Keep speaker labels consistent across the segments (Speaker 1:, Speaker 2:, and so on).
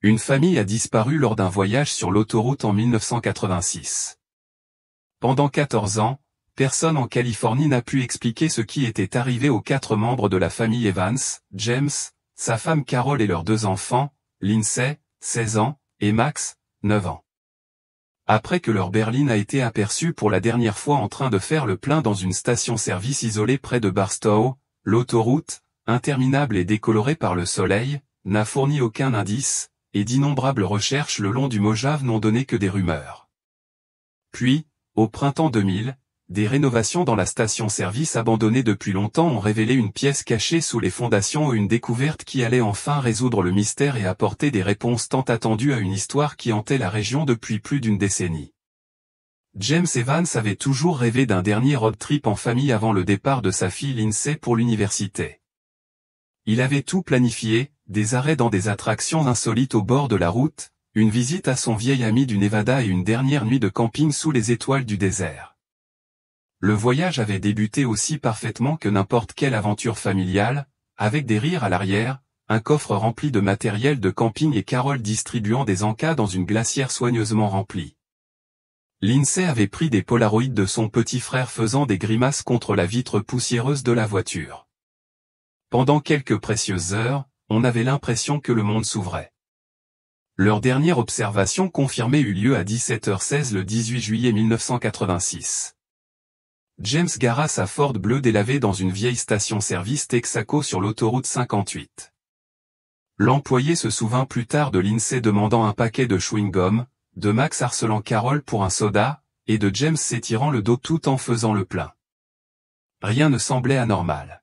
Speaker 1: Une famille a disparu lors d'un voyage sur l'autoroute en 1986. Pendant 14 ans, personne en Californie n'a pu expliquer ce qui était arrivé aux 4 membres de la famille Evans, James, sa femme Carol et leurs 2 enfants, Lindsay, 16 ans, et Max, 9 ans. Après que leur berline a été aperçue pour la dernière fois en train de faire le plein dans une station-service isolée près de Barstow, l'autoroute, interminable et décolorée par le soleil, n'a fourni aucun indice, et d'innombrables recherches le long du Mojave n'ont donné que des rumeurs. Puis, au printemps 2000, des rénovations dans la station-service abandonnée depuis longtemps ont révélé une pièce cachée sous les fondations et une découverte qui allait enfin résoudre le mystère et apporter des réponses tant attendues à une histoire qui hantait la région depuis plus d'une décennie. James Evans avait toujours rêvé d'un dernier road trip en famille avant le départ de sa fille Lindsay pour l'université. Il avait tout planifié, des arrêts dans des attractions insolites au bord de la route, une visite à son vieil ami du Nevada et une dernière nuit de camping sous les étoiles du désert. Le voyage avait débuté aussi parfaitement que n'importe quelle aventure familiale, avec des rires à l'arrière, un coffre rempli de matériel de camping et Carol distribuant des encas dans une glacière soigneusement remplie. Lindsay avait pris des polaroïdes de son petit frère faisant des grimaces contre la vitre poussiéreuse de la voiture. Pendant quelques précieuses heures, on avait l'impression que le monde s'ouvrait. Leur dernière observation confirmée eut lieu à 17h16 le 18 juillet 1986. James gara sa Ford bleue délavée dans une vieille station-service Texaco sur l'autoroute 58. L'employé se souvint plus tard de Lindsay demandant un paquet de chewing-gum, de Max harcelant Carol pour un soda, et de James s'étirant le dos tout en faisant le plein. Rien ne semblait anormal.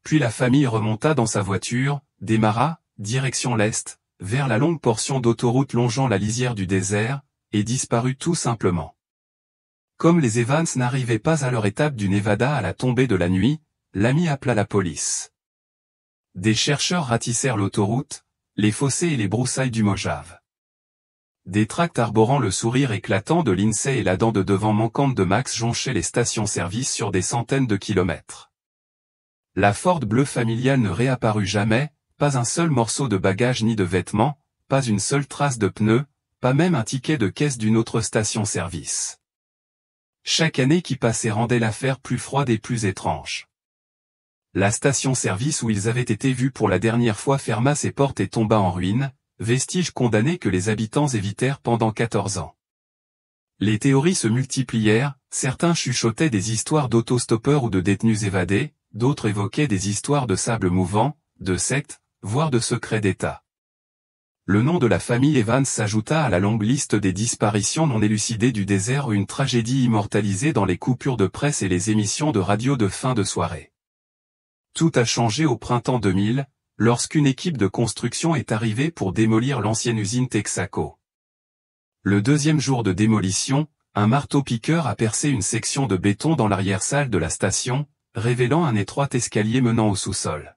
Speaker 1: Puis la famille remonta dans sa voiture, démarra, direction l'est, vers la longue portion d'autoroute longeant la lisière du désert, et disparut tout simplement. Comme les Evans n'arrivaient pas à leur étape du Nevada à la tombée de la nuit, l'ami appela la police. Des chercheurs ratissèrent l'autoroute, les fossés et les broussailles du Mojave. Des tracts arborant le sourire éclatant de Lindsay et la dent de devant manquante de Max jonchaient les stations-service sur des centaines de kilomètres. La Ford bleue familiale ne réapparut jamais, pas un seul morceau de bagage ni de vêtements, pas une seule trace de pneu, pas même un ticket de caisse d'une autre station-service. Chaque année qui passait rendait l'affaire plus froide et plus étrange. La station-service où ils avaient été vus pour la dernière fois ferma ses portes et tomba en ruine, vestige condamné que les habitants évitèrent pendant 14 ans. Les théories se multiplièrent, certains chuchotaient des histoires d'autostoppeurs ou de détenus évadés, d'autres évoquaient des histoires de sable mouvant, de sectes, voire de secrets d'État. Le nom de la famille Evans s'ajouta à la longue liste des disparitions non élucidées du désert, une tragédie immortalisée dans les coupures de presse et les émissions de radio de fin de soirée. Tout a changé au printemps 2000, lorsqu'une équipe de construction est arrivée pour démolir l'ancienne usine Texaco. Le deuxième jour de démolition, un marteau-piqueur a percé une section de béton dans l'arrière-salle de la station, révélant un étroit escalier menant au sous-sol.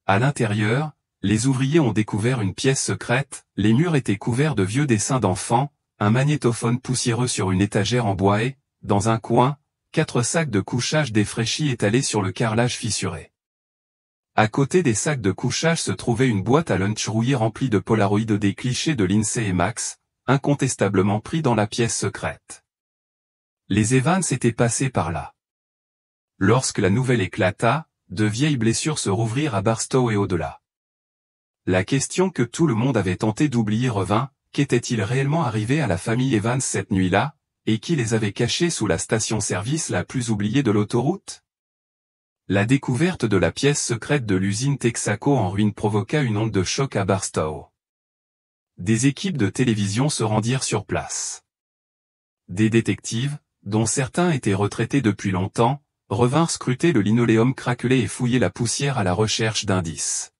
Speaker 1: À l'intérieur, les ouvriers ont découvert une pièce secrète, les murs étaient couverts de vieux dessins d'enfants, un magnétophone poussiéreux sur une étagère en bois et, dans un coin, 4 sacs de couchage défraîchis étalés sur le carrelage fissuré. À côté des sacs de couchage se trouvait une boîte à lunch rouillée remplie de polaroïdes des clichés de Lindsay et Max, incontestablement pris dans la pièce secrète. Les Evans étaient passés par là. Lorsque la nouvelle éclata, de vieilles blessures se rouvrirent à Barstow et au-delà. La question que tout le monde avait tenté d'oublier revint, qu'était-il réellement arrivé à la famille Evans cette nuit-là, et qui les avait cachés sous la station-service la plus oubliée de l'autoroute? La découverte de la pièce secrète de l'usine Texaco en ruine provoqua une onde de choc à Barstow. Des équipes de télévision se rendirent sur place. Des détectives, dont certains étaient retraités depuis longtemps, revinrent scruter le linoléum craquelé et fouiller la poussière à la recherche d'indices.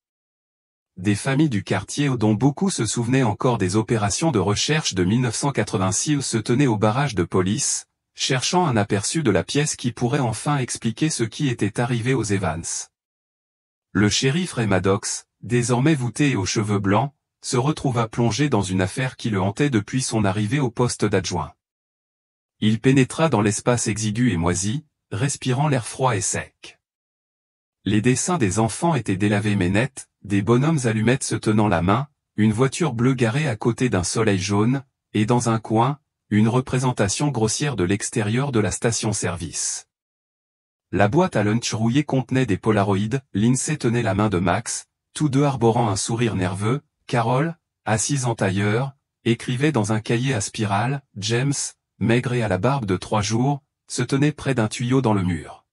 Speaker 1: Des familles du quartier dont beaucoup se souvenaient encore des opérations de recherche de 1986 se tenaient au barrage de police, cherchant un aperçu de la pièce qui pourrait enfin expliquer ce qui était arrivé aux Evans. Le shérif Ray Maddox, désormais voûté et aux cheveux blancs, se retrouva plongé dans une affaire qui le hantait depuis son arrivée au poste d'adjoint. Il pénétra dans l'espace exigu et moisi, respirant l'air froid et sec. Les dessins des enfants étaient délavés mais nets, des bonhommes allumettes se tenant la main, une voiture bleue garée à côté d'un soleil jaune, et dans un coin, une représentation grossière de l'extérieur de la station-service. La boîte à lunch rouillée contenait des polaroïds, Lindsay tenait la main de Max, tous deux arborant un sourire nerveux. Carol, assise en tailleur, écrivait dans un cahier à spirale. James, maigre et à la barbe de 3 jours, se tenait près d'un tuyau dans le mur.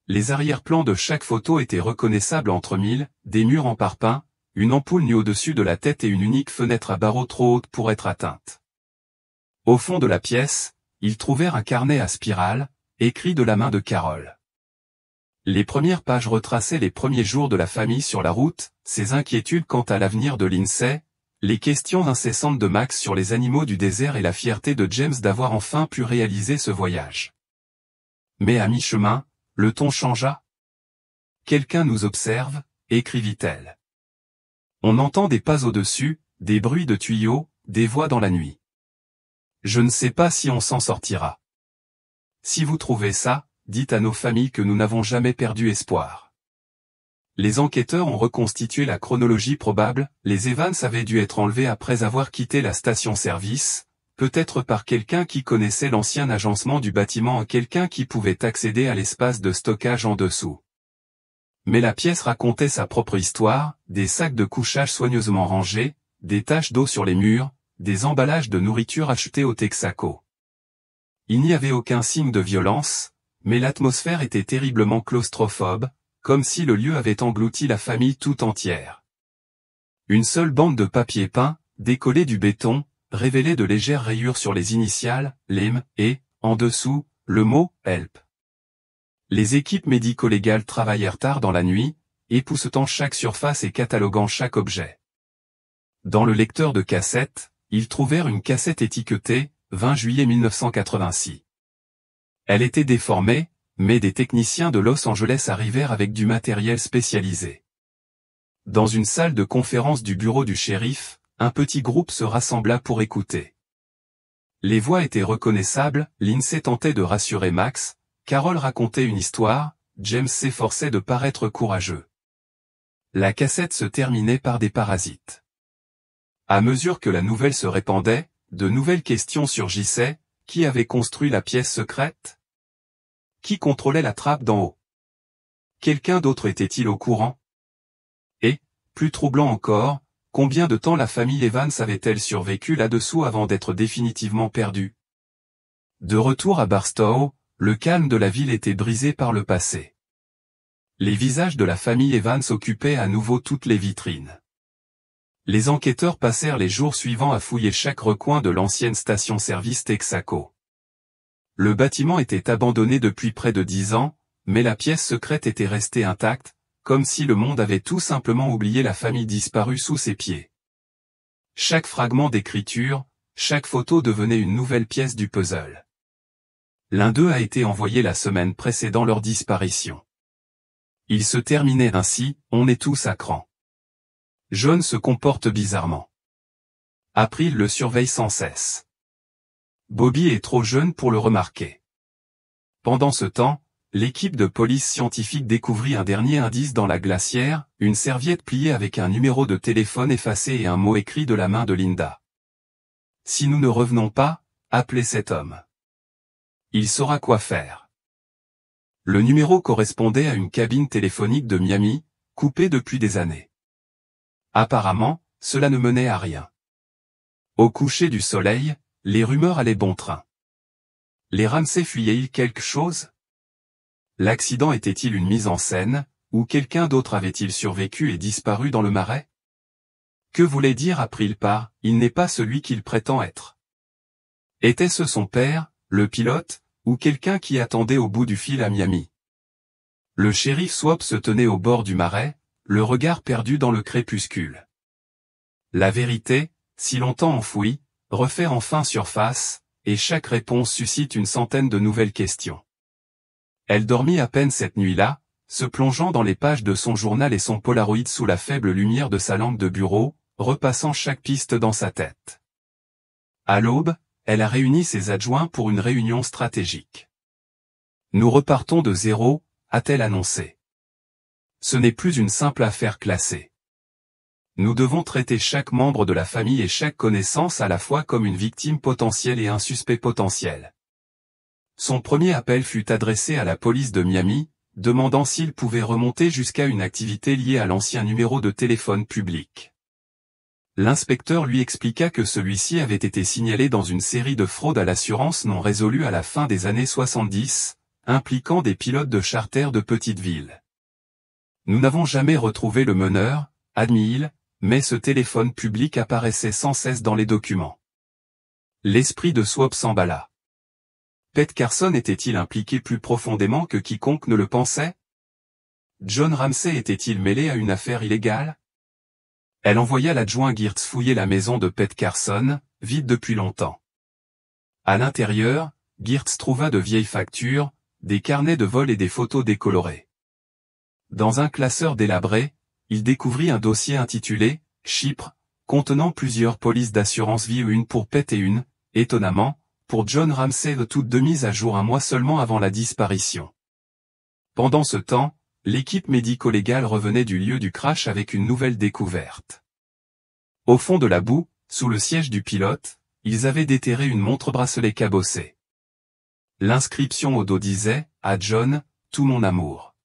Speaker 1: Les arrière-plans de chaque photo étaient reconnaissables entre mille, des murs en parpaing, une ampoule nue au-dessus de la tête et une unique fenêtre à barreaux trop haute pour être atteinte. Au fond de la pièce, ils trouvèrent un carnet à spirale, écrit de la main de Carol. Les premières pages retraçaient les premiers jours de la famille sur la route, ses inquiétudes quant à l'avenir de Lindsay, les questions incessantes de Max sur les animaux du désert et la fierté de James d'avoir enfin pu réaliser ce voyage. Mais à mi-chemin, le ton changea. « Quelqu'un nous observe », écrivit-elle. « On entend des pas au-dessus, des bruits de tuyaux, des voix dans la nuit. Je ne sais pas si on s'en sortira. Si vous trouvez ça, dites à nos familles que nous n'avons jamais perdu espoir. » Les enquêteurs ont reconstitué la chronologie probable. Les Evans avaient dû être enlevés après avoir quitté la station-service, peut-être par quelqu'un qui connaissait l'ancien agencement du bâtiment, quelqu'un qui pouvait accéder à l'espace de stockage en dessous. Mais la pièce racontait sa propre histoire, des sacs de couchage soigneusement rangés, des taches d'eau sur les murs, des emballages de nourriture achetés au Texaco. Il n'y avait aucun signe de violence, mais l'atmosphère était terriblement claustrophobe, comme si le lieu avait englouti la famille tout entière. Une seule bande de papier peint, décollée du béton, révélait de légères rayures sur les initiales, LEM, et, en dessous, le mot « Help ». Les équipes médico-légales travaillèrent tard dans la nuit, époussetant chaque surface et cataloguant chaque objet. Dans le lecteur de cassette, ils trouvèrent une cassette étiquetée « 20 juillet 1986 ». Elle était déformée, mais des techniciens de Los Angeles arrivèrent avec du matériel spécialisé. Dans une salle de conférence du bureau du shérif, un petit groupe se rassembla pour écouter. Les voix étaient reconnaissables, Lindsay tentait de rassurer Max, Carol racontait une histoire, James s'efforçait de paraître courageux. La cassette se terminait par des parasites. À mesure que la nouvelle se répandait, de nouvelles questions surgissaient. Qui avait construit la pièce secrète? Qui contrôlait la trappe d'en haut? Quelqu'un d'autre était-il au courant? Et, plus troublant encore, combien de temps la famille Evans avait-elle survécu là-dessous avant d'être définitivement perdue? De retour à Barstow, le calme de la ville était brisé par le passé. Les visages de la famille Evans occupaient à nouveau toutes les vitrines. Les enquêteurs passèrent les jours suivants à fouiller chaque recoin de l'ancienne station-service Texaco. Le bâtiment était abandonné depuis près de 10 ans, mais la pièce secrète était restée intacte, comme si le monde avait tout simplement oublié la famille disparue sous ses pieds. Chaque fragment d'écriture, chaque photo devenait une nouvelle pièce du puzzle. L'un d'eux a été envoyé la semaine précédant leur disparition. Il se terminait ainsi, on est tous à cran. John se comporte bizarrement. April le surveille sans cesse. Bobby est trop jeune pour le remarquer. Pendant ce temps, l'équipe de police scientifique découvrit un dernier indice dans la glacière, une serviette pliée avec un numéro de téléphone effacé et un mot écrit de la main de Linda. « Si nous ne revenons pas, appelez cet homme. Il saura quoi faire. » Le numéro correspondait à une cabine téléphonique de Miami, coupée depuis des années. Apparemment, cela ne menait à rien. Au coucher du soleil, les rumeurs allaient bon train. Les Ramsay fuyaient-ils quelque chose? L'accident était-il une mise en scène, ou quelqu'un d'autre avait-il survécu et disparu dans le marais? Que voulait dire April par « il n'est pas celui qu'il prétend être » ? Était-ce son père, le pilote, ou quelqu'un qui attendait au bout du fil à Miami? Le shérif Swap se tenait au bord du marais, le regard perdu dans le crépuscule. La vérité, si longtemps enfouie, refait enfin surface, et chaque réponse suscite une centaine de nouvelles questions. Elle dormit à peine cette nuit-là, se plongeant dans les pages de son journal et son Polaroid sous la faible lumière de sa lampe de bureau, repassant chaque piste dans sa tête. À l'aube, elle a réuni ses adjoints pour une réunion stratégique. « Nous repartons de zéro », a-t-elle annoncé. Ce n'est plus une simple affaire classée. Nous devons traiter chaque membre de la famille et chaque connaissance à la fois comme une victime potentielle et un suspect potentiel. Son premier appel fut adressé à la police de Miami, demandant s'il pouvait remonter jusqu'à une activité liée à l'ancien numéro de téléphone public. L'inspecteur lui expliqua que celui-ci avait été signalé dans une série de fraudes à l'assurance non résolues à la fin des années 70, impliquant des pilotes de charter de petites villes. Nous n'avons jamais retrouvé le meneur, admit-il, mais ce téléphone public apparaissait sans cesse dans les documents. L'esprit de Swope s'emballa. Pete Carson était-il impliqué plus profondément que quiconque ne le pensait? John Ramsey était-il mêlé à une affaire illégale? Elle envoya l'adjoint Girtz fouiller la maison de Pete Carson, vide depuis longtemps. À l'intérieur, Girtz trouva de vieilles factures, des carnets de vol et des photos décolorées. Dans un classeur délabré, il découvrit un dossier intitulé « Chypre », contenant plusieurs polices d'assurance vie, une pour Pete et une, étonnamment, pour John Ramsey, toutes deux mises à jour un mois seulement avant la disparition. Pendant ce temps, l'équipe médico-légale revenait du lieu du crash avec une nouvelle découverte. Au fond de la boue, sous le siège du pilote, ils avaient déterré une montre-bracelet cabossée. L'inscription au dos disait « À John, tout mon amour ».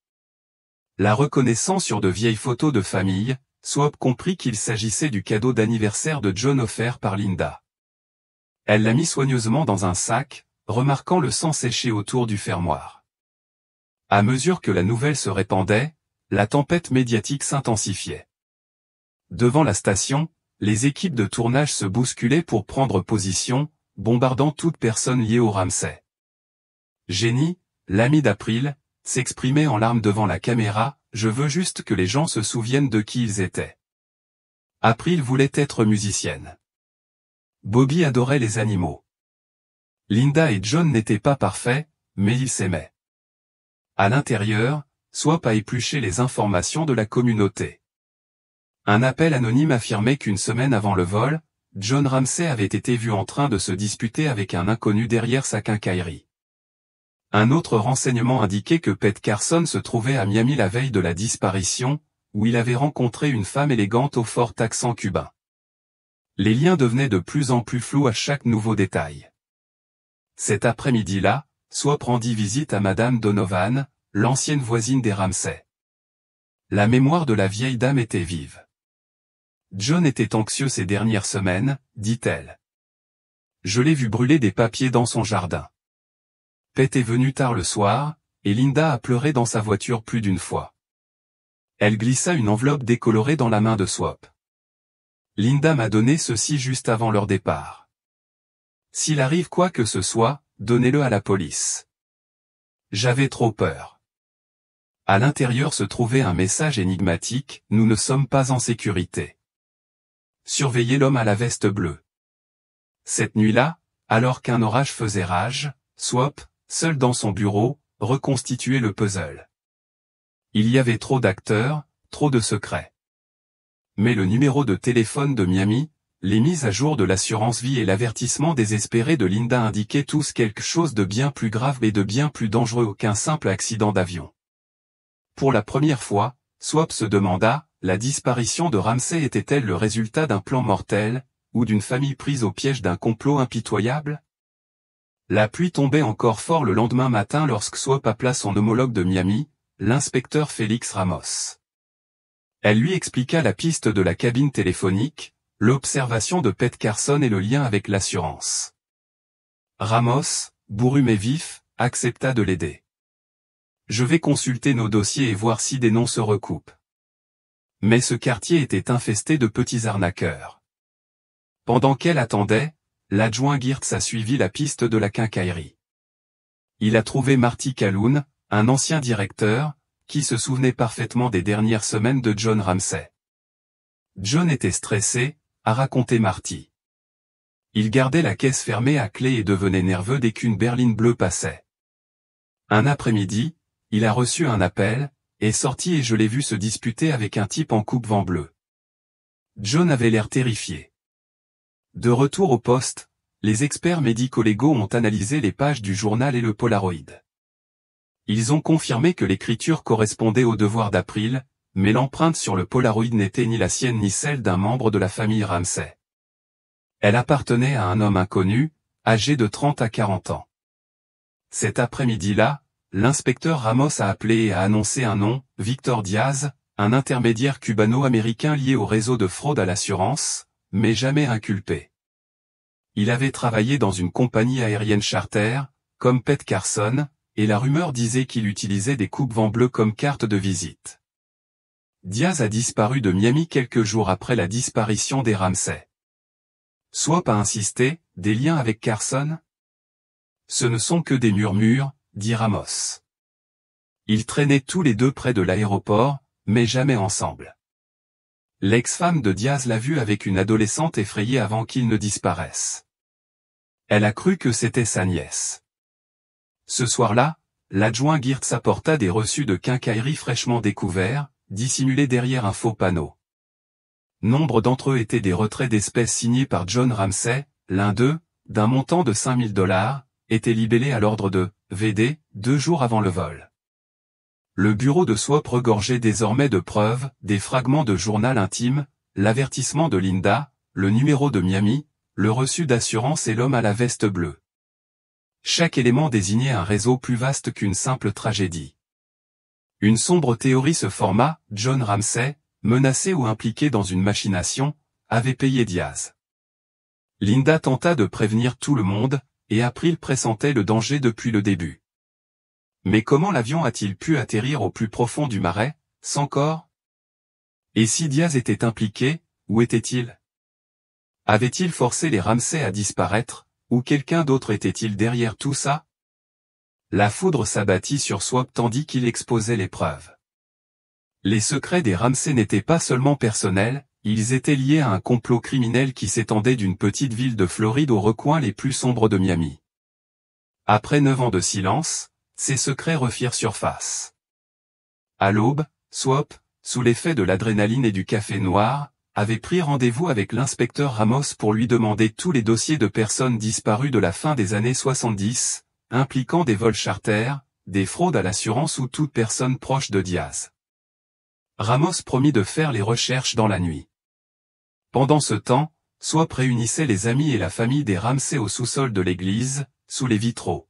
Speaker 1: La reconnaissant sur de vieilles photos de famille, Swope comprit qu'il s'agissait du cadeau d'anniversaire de John offert par Linda. Elle l'a mis soigneusement dans un sac, remarquant le sang séché autour du fermoir. À mesure que la nouvelle se répandait, la tempête médiatique s'intensifiait. Devant la station, les équipes de tournage se bousculaient pour prendre position, bombardant toute personne liée au Ramsey. Jenny, l'amie d'April, s'exprimait en larmes devant la caméra, « Je veux juste que les gens se souviennent de qui ils étaient. » April voulait être musicienne. Bobby adorait les animaux. Linda et John n'étaient pas parfaits, mais ils s'aimaient. À l'intérieur, Swope a épluché les informations de la communauté. Un appel anonyme affirmait qu'une semaine avant le vol, John Ramsey avait été vu en train de se disputer avec un inconnu derrière sa quincaillerie. Un autre renseignement indiquait que Pete Carson se trouvait à Miami la veille de la disparition, où il avait rencontré une femme élégante au fort accent cubain. Les liens devenaient de plus en plus flous à chaque nouveau détail. Cet après-midi-là, Swope rendit visite à Madame Donovan, l'ancienne voisine des Ramsey. La mémoire de la vieille dame était vive. John était anxieux ces dernières semaines, dit-elle. Je l'ai vu brûler des papiers dans son jardin. Pete est venu tard le soir, et Linda a pleuré dans sa voiture plus d'une fois. Elle glissa une enveloppe décolorée dans la main de Swope. Linda m'a donné ceci juste avant leur départ. S'il arrive quoi que ce soit, donnez-le à la police. J'avais trop peur. À l'intérieur se trouvait un message énigmatique, nous ne sommes pas en sécurité. Surveillez l'homme à la veste bleue. Cette nuit-là, alors qu'un orage faisait rage, Swope, seul dans son bureau, reconstituait le puzzle. Il y avait trop d'acteurs, trop de secrets. Mais le numéro de téléphone de Miami, les mises à jour de l'assurance vie et l'avertissement désespéré de Linda indiquaient tous quelque chose de bien plus grave et de bien plus dangereux qu'un simple accident d'avion. Pour la première fois, Swope se demanda, la disparition de Ramsey était-elle le résultat d'un plan mortel, ou d'une famille prise au piège d'un complot impitoyable? La pluie tombait encore fort le lendemain matin lorsque Swope appela son homologue de Miami, l'inspecteur Félix Ramos. Elle lui expliqua la piste de la cabine téléphonique, l'observation de Pete Carson et le lien avec l'assurance. Ramos, bourru mais vif, accepta de l'aider. Je vais consulter nos dossiers et voir si des noms se recoupent. Mais ce quartier était infesté de petits arnaqueurs. Pendant qu'elle attendait, l'adjoint Girtz a suivi la piste de la quincaillerie. Il a trouvé Marty Calhoun, un ancien directeur, qui se souvenait parfaitement des dernières semaines de John Ramsey. John était stressé, a raconté Marty. Il gardait la caisse fermée à clé et devenait nerveux dès qu'une berline bleue passait. Un après-midi, il a reçu un appel, est sorti et je l'ai vu se disputer avec un type en coupe-vent bleu. John avait l'air terrifié. De retour au poste, les experts médico-légaux ont analysé les pages du journal et le Polaroid. Ils ont confirmé que l'écriture correspondait au devoir d'April, mais l'empreinte sur le Polaroid n'était ni la sienne ni celle d'un membre de la famille Ramsey. Elle appartenait à un homme inconnu, âgé de 30 à 40 ans. Cet après-midi-là, l'inspecteur Ramos a appelé et a annoncé un nom, Victor Diaz, un intermédiaire cubano-américain lié au réseau de fraude à l'assurance, mais jamais inculpé. Il avait travaillé dans une compagnie aérienne charter, comme Pete Carson, et la rumeur disait qu'il utilisait des coupes-vents bleus comme carte de visite. Diaz a disparu de Miami quelques jours après la disparition des Ramsey. Swap a insisté, des liens avec Carson? Ce ne sont que des murmures, dit Ramos. Ils traînaient tous les deux près de l'aéroport, mais jamais ensemble. L'ex-femme de Diaz l'a vu avec une adolescente effrayée avant qu'il ne disparaisse. Elle a cru que c'était sa nièce. Ce soir-là, l'adjoint Girtz apporta des reçus de quincaillerie fraîchement découverts, dissimulés derrière un faux panneau. Nombre d'entre eux étaient des retraits d'espèces signés par John Ramsey, l'un d'eux, d'un montant de $5 000, était libellé à l'ordre de VD, 2 jours avant le vol. Le bureau de Swap regorgeait désormais de preuves, des fragments de journal intime, l'avertissement de Linda, le numéro de Miami, le reçu d'assurance et l'homme à la veste bleue. Chaque élément désignait un réseau plus vaste qu'une simple tragédie. Une sombre théorie se forma, John Ramsey, menacé ou impliqué dans une machination, avait payé Diaz. Linda tenta de prévenir tout le monde, et April pressentait le danger depuis le début. Mais comment l'avion a-t-il pu atterrir au plus profond du marais, sans corps? Et si Diaz était impliqué, où était-il? Avait-il forcé les Ramsey à disparaître, ou quelqu'un d'autre était-il derrière tout ça? La foudre s'abattit sur Swap tandis qu'il exposait les preuves. Les secrets des Ramsey n'étaient pas seulement personnels, ils étaient liés à un complot criminel qui s'étendait d'une petite ville de Floride aux recoins les plus sombres de Miami. Après 9 ans de silence, ces secrets refirent surface. À l'aube, Swap, sous l'effet de l'adrénaline et du café noir, avait pris rendez-vous avec l'inspecteur Ramos pour lui demander tous les dossiers de personnes disparues de la fin des années 70, impliquant des vols charters, des fraudes à l'assurance ou toute personne proche de Diaz. Ramos promit de faire les recherches dans la nuit. Pendant ce temps, Swap réunissait les amis et la famille des Ramsey au sous-sol de l'église, sous les vitraux.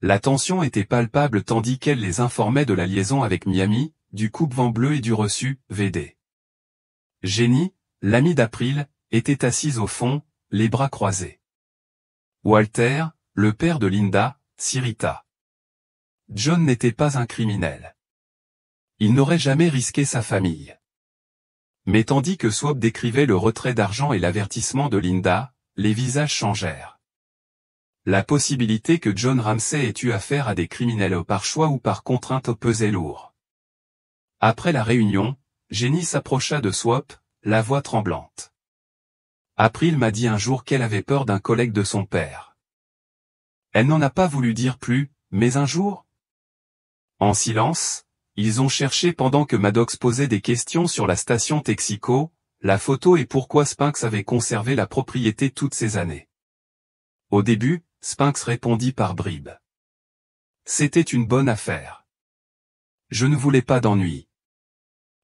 Speaker 1: La tension était palpable tandis qu'elle les informait de la liaison avec Miami, du coupe-vent bleu et du reçu, VD. Jenny, l'amie d'April, était assise au fond, les bras croisés. Walter, le père de Linda, s'irrita. John n'était pas un criminel. Il n'aurait jamais risqué sa famille. Mais tandis que Swap décrivait le retrait d'argent et l'avertissement de Linda, les visages changèrent. La possibilité que John Ramsey ait eu affaire à des criminels par choix ou par contrainte pesait lourd. Après la réunion, Jenny s'approcha de Swap, la voix tremblante. April m'a dit un jour qu'elle avait peur d'un collègue de son père. Elle n'en a pas voulu dire plus, mais un jour? En silence, ils ont cherché pendant que Maddox posait des questions sur la station Texaco, la photo et pourquoi Spinks avait conservé la propriété toutes ces années. Au début, Spinks répondit par bribes. C'était une bonne affaire. Je ne voulais pas d'ennui.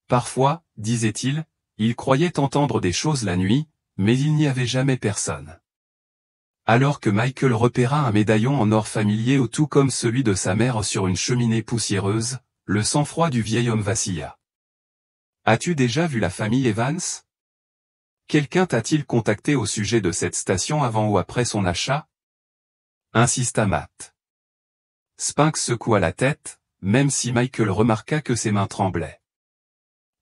Speaker 1: Parfois, disait-il, il croyait entendre des choses la nuit, mais il n'y avait jamais personne. Alors que Michael repéra un médaillon en or familier au tout comme celui de sa mère sur une cheminée poussiéreuse, le sang-froid du vieil homme vacilla. As-tu déjà vu la famille Evans? Quelqu'un t'a-t-il contacté au sujet de cette station avant ou après son achat? Insista Matt. Spinks secoua la tête, même si Michael remarqua que ses mains tremblaient.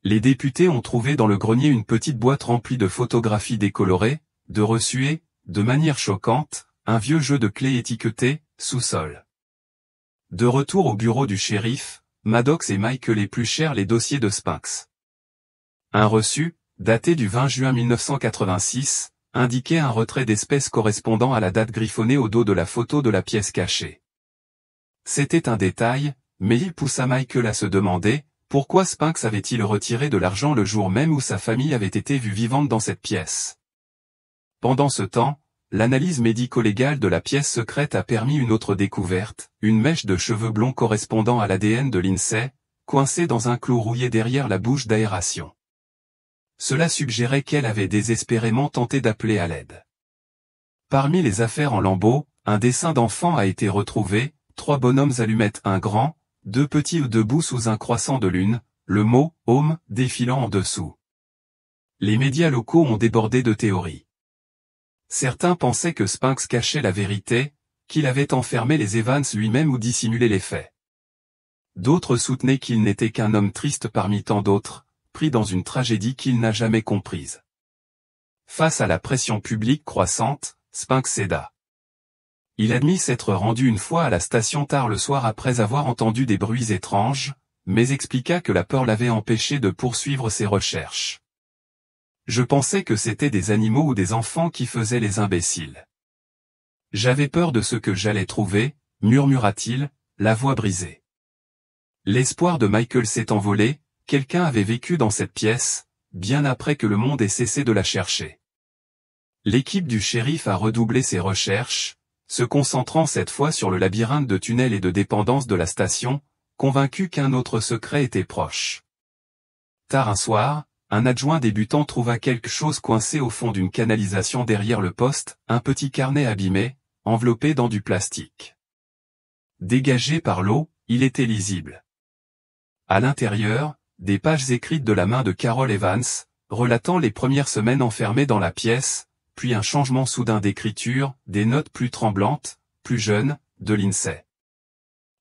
Speaker 1: Les députés ont trouvé dans le grenier une petite boîte remplie de photographies décolorées, de reçus et, de manière choquante, un vieux jeu de clés étiqueté « sous-sol ». De retour au bureau du shérif, Maddox et Michael épluchèrent les dossiers de Spinks. Un reçu, daté du 20 juin 1986, indiquait un retrait d'espèces correspondant à la date griffonnée au dos de la photo de la pièce cachée. C'était un détail, mais il poussa Michael à se demander, pourquoi Spinks avait-il retiré de l'argent le jour même où sa famille avait été vue vivante dans cette pièce? Pendant ce temps, l'analyse médico-légale de la pièce secrète a permis une autre découverte, une mèche de cheveux blonds correspondant à l'ADN de Lindsay, coincée dans un clou rouillé derrière la bouche d'aération. Cela suggérait qu'elle avait désespérément tenté d'appeler à l'aide. Parmi les affaires en lambeaux, un dessin d'enfant a été retrouvé, 3 bonhommes allumettes, un grand, 2 petits debout sous un croissant de lune, le mot « home » défilant en dessous. Les médias locaux ont débordé de théories. Certains pensaient que Spinks cachait la vérité, qu'il avait enfermé les Evans lui-même ou dissimulé les faits. D'autres soutenaient qu'il n'était qu'un homme triste parmi tant d'autres, pris dans une tragédie qu'il n'a jamais comprise. Face à la pression publique croissante, Spinks céda. Il admit s'être rendu une fois à la station tard le soir après avoir entendu des bruits étranges, mais expliqua que la peur l'avait empêché de poursuivre ses recherches. Je pensais que c'étaient des animaux ou des enfants qui faisaient les imbéciles. J'avais peur de ce que j'allais trouver, murmura-t-il, la voix brisée. L'espoir de Michael s'est envolé, quelqu'un avait vécu dans cette pièce, bien après que le monde ait cessé de la chercher. L'équipe du shérif a redoublé ses recherches, se concentrant cette fois sur le labyrinthe de tunnels et de dépendances de la station, convaincu qu'un autre secret était proche. Tard un soir, un adjoint débutant trouva quelque chose coincé au fond d'une canalisation derrière le poste, un petit carnet abîmé, enveloppé dans du plastique. Dégagé par l'eau, il était lisible. À l'intérieur, des pages écrites de la main de Carol Evans, relatant les premières semaines enfermées dans la pièce, puis un changement soudain d'écriture, des notes plus tremblantes, plus jeunes, de Lindsay.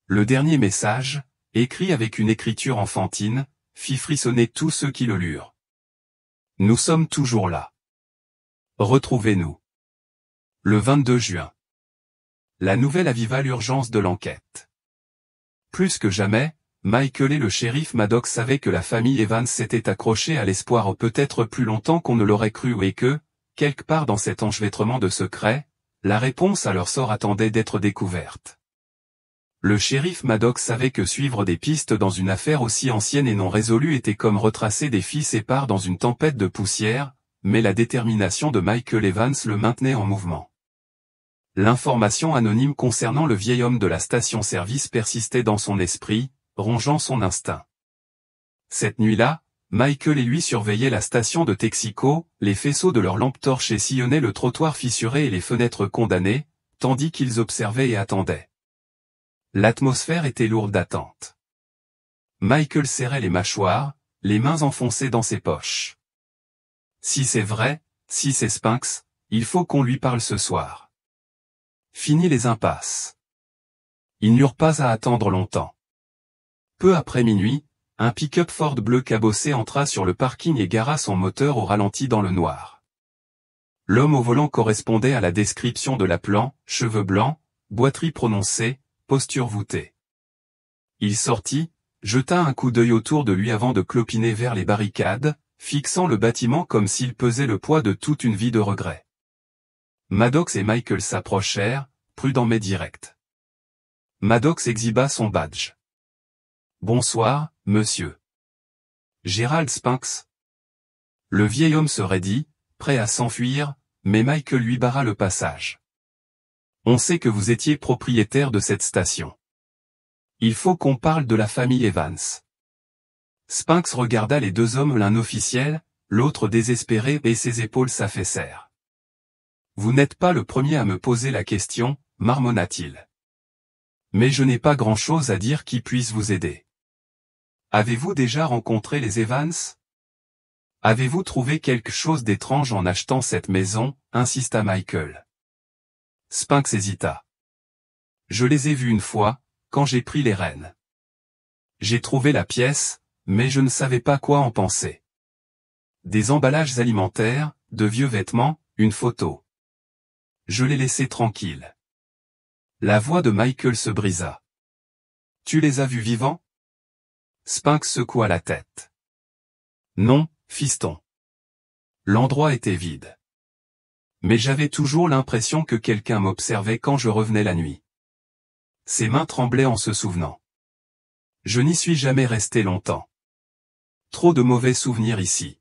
Speaker 1: Le dernier message, écrit avec une écriture enfantine, fit frissonner tous ceux qui le lurent. Nous sommes toujours là. Retrouvez-nous. Le 22 juin. La nouvelle aviva l'urgence de l'enquête. Plus que jamais, Michael et le shérif Maddox savaient que la famille Evans s'était accrochée à l'espoir peut-être plus longtemps qu'on ne l'aurait cru et que, quelque part dans cet enchevêtrement de secrets, la réponse à leur sort attendait d'être découverte. Le shérif Maddox savait que suivre des pistes dans une affaire aussi ancienne et non résolue était comme retracer des fils épars dans une tempête de poussière, mais la détermination de Michael Evans le maintenait en mouvement. L'information anonyme concernant le vieil homme de la station-service persistait dans son esprit, rongeant son instinct. Cette nuit-là, Michael et lui surveillaient la station de Texaco, les faisceaux de leurs lampes torches sillonnaient le trottoir fissuré et les fenêtres condamnées, tandis qu'ils observaient et attendaient. L'atmosphère était lourde d'attente. Michael serrait les mâchoires, les mains enfoncées dans ses poches. Si c'est vrai, si c'est Spinks, il faut qu'on lui parle ce soir. Fini les impasses. Ils n'eurent pas à attendre longtemps. Peu après minuit, un pick-up Ford bleu cabossé entra sur le parking et gara son moteur au ralenti dans le noir. L'homme au volant correspondait à la description de l'appelant, cheveux blancs, boiterie prononcée, posture voûtée. Il sortit, jeta un coup d'œil autour de lui avant de clopiner vers les barricades, fixant le bâtiment comme s'il pesait le poids de toute une vie de regrets. Maddox et Michael s'approchèrent, prudents mais directs. Maddox exhiba son badge. « Bonsoir, monsieur. »« Gerald Spinks. » Le vieil homme se raidit, prêt à s'enfuir, mais Michael lui barra le passage. « On sait que vous étiez propriétaire de cette station. Il faut qu'on parle de la famille Evans. » Spinks regarda les deux hommes, l'un officiel, l'autre désespéré, et ses épaules s'affaissèrent. « Vous n'êtes pas le premier à me poser la question, marmonna-t-il. Mais je n'ai pas grand-chose à dire qui puisse vous aider. Avez-vous déjà rencontré les Evans? Avez-vous trouvé quelque chose d'étrange en achetant cette maison? Insista Michael. Spinks hésita. Je les ai vus une fois, quand j'ai pris les rênes. J'ai trouvé la pièce, mais je ne savais pas quoi en penser. Des emballages alimentaires, de vieux vêtements, une photo. Je les laissai tranquilles. La voix de Michael se brisa. Tu les as vus vivants? Spinks secoua la tête. Non, fiston. L'endroit était vide. Mais j'avais toujours l'impression que quelqu'un m'observait quand je revenais la nuit. Ses mains tremblaient en se souvenant. Je n'y suis jamais resté longtemps. Trop de mauvais souvenirs ici.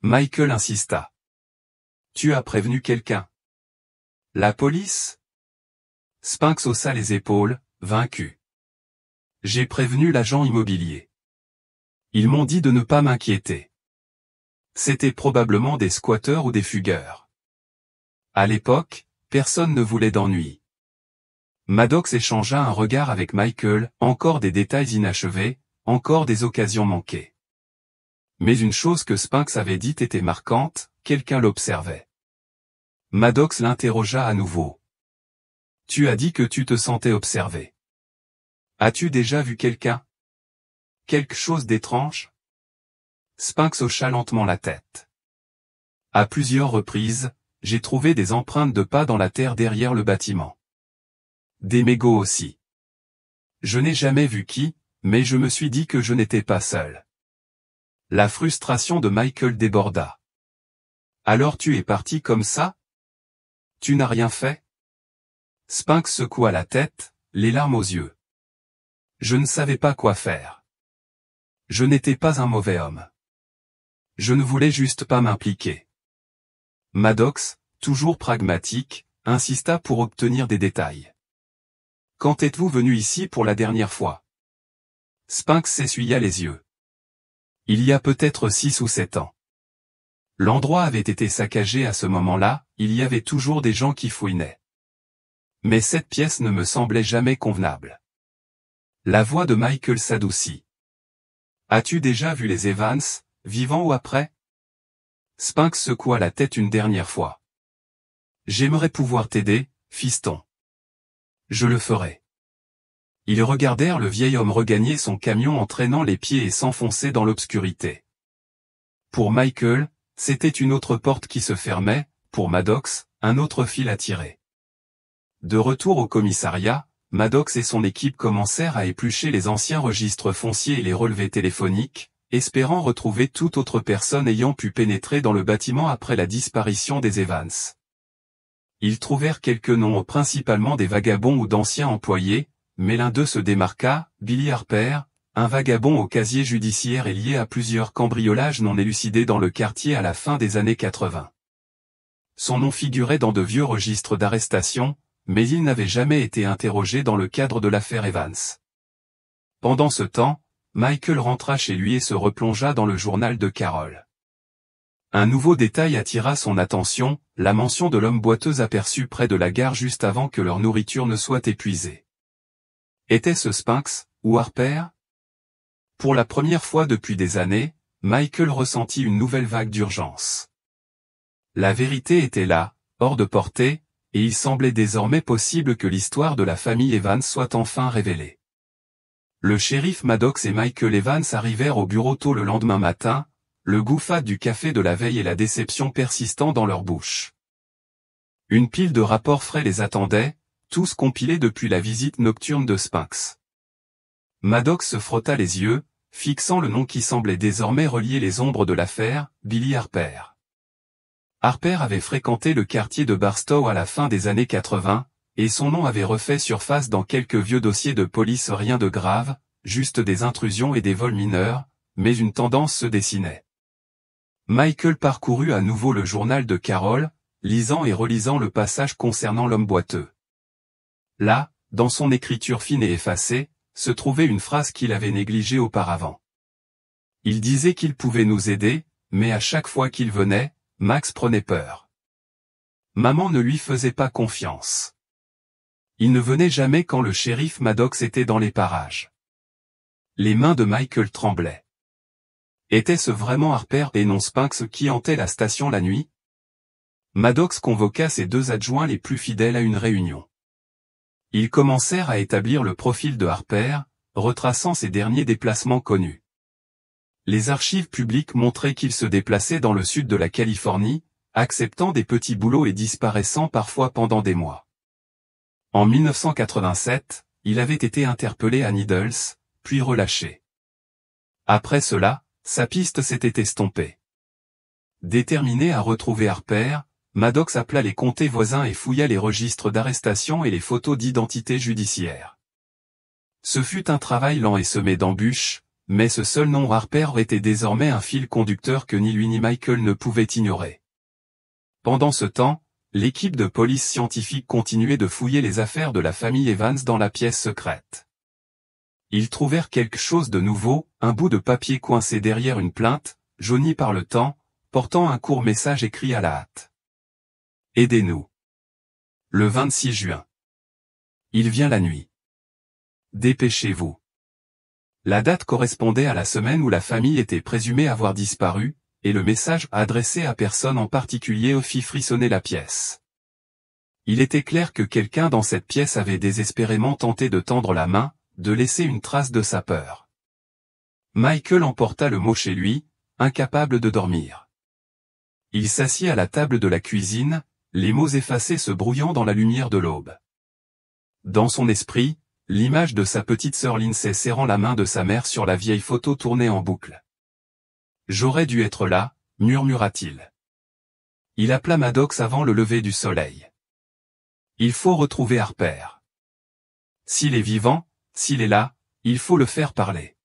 Speaker 1: Michael insista. Tu as prévenu quelqu'un? La police? Spinks haussa les épaules, vaincu. J'ai prévenu l'agent immobilier. Ils m'ont dit de ne pas m'inquiéter. C'était probablement des squatteurs ou des fugueurs. À l'époque, personne ne voulait d'ennui. Maddox échangea un regard avec Michael, encore des détails inachevés, encore des occasions manquées. Mais une chose que Spinks avait dite était marquante, quelqu'un l'observait. Maddox l'interrogea à nouveau. Tu as dit que tu te sentais observé. As-tu déjà vu quelqu'un? Quelque chose d'étrange? Spinks hocha lentement la tête. À plusieurs reprises, j'ai trouvé des empreintes de pas dans la terre derrière le bâtiment. Des mégots aussi. Je n'ai jamais vu qui, mais je me suis dit que je n'étais pas seul. La frustration de Michael déborda. Alors tu es parti comme ça? Tu n'as rien fait? Spinks secoua la tête, les larmes aux yeux. Je ne savais pas quoi faire. Je n'étais pas un mauvais homme. Je ne voulais juste pas m'impliquer. Maddox, toujours pragmatique, insista pour obtenir des détails. Quand êtes-vous venu ici pour la dernière fois? Spinks s'essuya les yeux. Il y a peut-être 6 ou 7 ans. L'endroit avait été saccagé à ce moment-là, il y avait toujours des gens qui fouinaient. Mais cette pièce ne me semblait jamais convenable. La voix de Michael s'adoucit. As-tu déjà vu les Evans, vivants ou après? Spinks secoua la tête une dernière fois. J'aimerais pouvoir t'aider, fiston. Je le ferai. Ils regardèrent le vieil homme regagner son camion en traînant les pieds et s'enfoncer dans l'obscurité. Pour Michael, c'était une autre porte qui se fermait, pour Maddox, un autre fil à tirer. De retour au commissariat, Maddox et son équipe commencèrent à éplucher les anciens registres fonciers et les relevés téléphoniques, espérant retrouver toute autre personne ayant pu pénétrer dans le bâtiment après la disparition des Evans. Ils trouvèrent quelques noms principalement des vagabonds ou d'anciens employés, mais l'un d'eux se démarqua, Billy Harper, un vagabond au casier judiciaire et lié à plusieurs cambriolages non élucidés dans le quartier à la fin des années 80. Son nom figurait dans de vieux registres d'arrestation, mais il n'avait jamais été interrogé dans le cadre de l'affaire Evans. Pendant ce temps, Michael rentra chez lui et se replongea dans le journal de Carol. Un nouveau détail attira son attention, la mention de l'homme boiteux aperçu près de la gare juste avant que leur nourriture ne soit épuisée. Était-ce Spinks, ou Harper? Pour la première fois depuis des années, Michael ressentit une nouvelle vague d'urgence. La vérité était là, hors de portée, et il semblait désormais possible que l'histoire de la famille Evans soit enfin révélée. Le shérif Maddox et Michael Evans arrivèrent au bureau tôt le lendemain matin, le goût fade du café de la veille et la déception persistant dans leur bouche. Une pile de rapports frais les attendait, tous compilés depuis la visite nocturne de Spinks. Maddox se frotta les yeux, fixant le nom qui semblait désormais relier les ombres de l'affaire, Billy Harper. Harper avait fréquenté le quartier de Barstow à la fin des années 80, et son nom avait refait surface dans quelques vieux dossiers de police. Rien de grave, juste des intrusions et des vols mineurs, mais une tendance se dessinait. Michael parcourut à nouveau le journal de Carol, lisant et relisant le passage concernant l'homme boiteux. Là, dans son écriture fine et effacée, se trouvait une phrase qu'il avait négligée auparavant. Il disait qu'il pouvait nous aider, mais à chaque fois qu'il venait, Max prenait peur. Maman ne lui faisait pas confiance. Il ne venait jamais quand le shérif Maddox était dans les parages. Les mains de Michael tremblaient. Était-ce vraiment Harper et non Spinks qui hantait la station la nuit? Maddox convoqua ses 2 adjoints les plus fidèles à une réunion. Ils commencèrent à établir le profil de Harper, retraçant ses derniers déplacements connus. Les archives publiques montraient qu'il se déplaçait dans le sud de la Californie, acceptant des petits boulots et disparaissant parfois pendant des mois. En 1987, il avait été interpellé à Needles, puis relâché. Après cela, sa piste s'était estompée. Déterminé à retrouver Harper, Maddox appela les comtés voisins et fouilla les registres d'arrestation et les photos d'identité judiciaire. Ce fut un travail lent et semé d'embûches, mais ce seul nom Harper était désormais un fil conducteur que ni lui ni Michael ne pouvaient ignorer. Pendant ce temps, l'équipe de police scientifique continuait de fouiller les affaires de la famille Evans dans la pièce secrète. Ils trouvèrent quelque chose de nouveau, un bout de papier coincé derrière une plainte, jauni par le temps, portant un court message écrit à la hâte. Aidez-nous. Le 26 juin. Il vient la nuit. Dépêchez-vous. La date correspondait à la semaine où la famille était présumée avoir disparu, et le message adressé à personne en particulier fit frissonner la pièce. Il était clair que quelqu'un dans cette pièce avait désespérément tenté de tendre la main, de laisser une trace de sa peur. Michael emporta le mot chez lui, incapable de dormir. Il s'assit à la table de la cuisine, les mots effacés se brouillant dans la lumière de l'aube. Dans son esprit, l'image de sa petite sœur Lindsay serrant la main de sa mère sur la vieille photo tournait en boucle. « J'aurais dû être là », murmura-t-il. Il appela Maddox avant le lever du soleil. Il faut retrouver Harper. S'il est vivant, s'il est là, il faut le faire parler.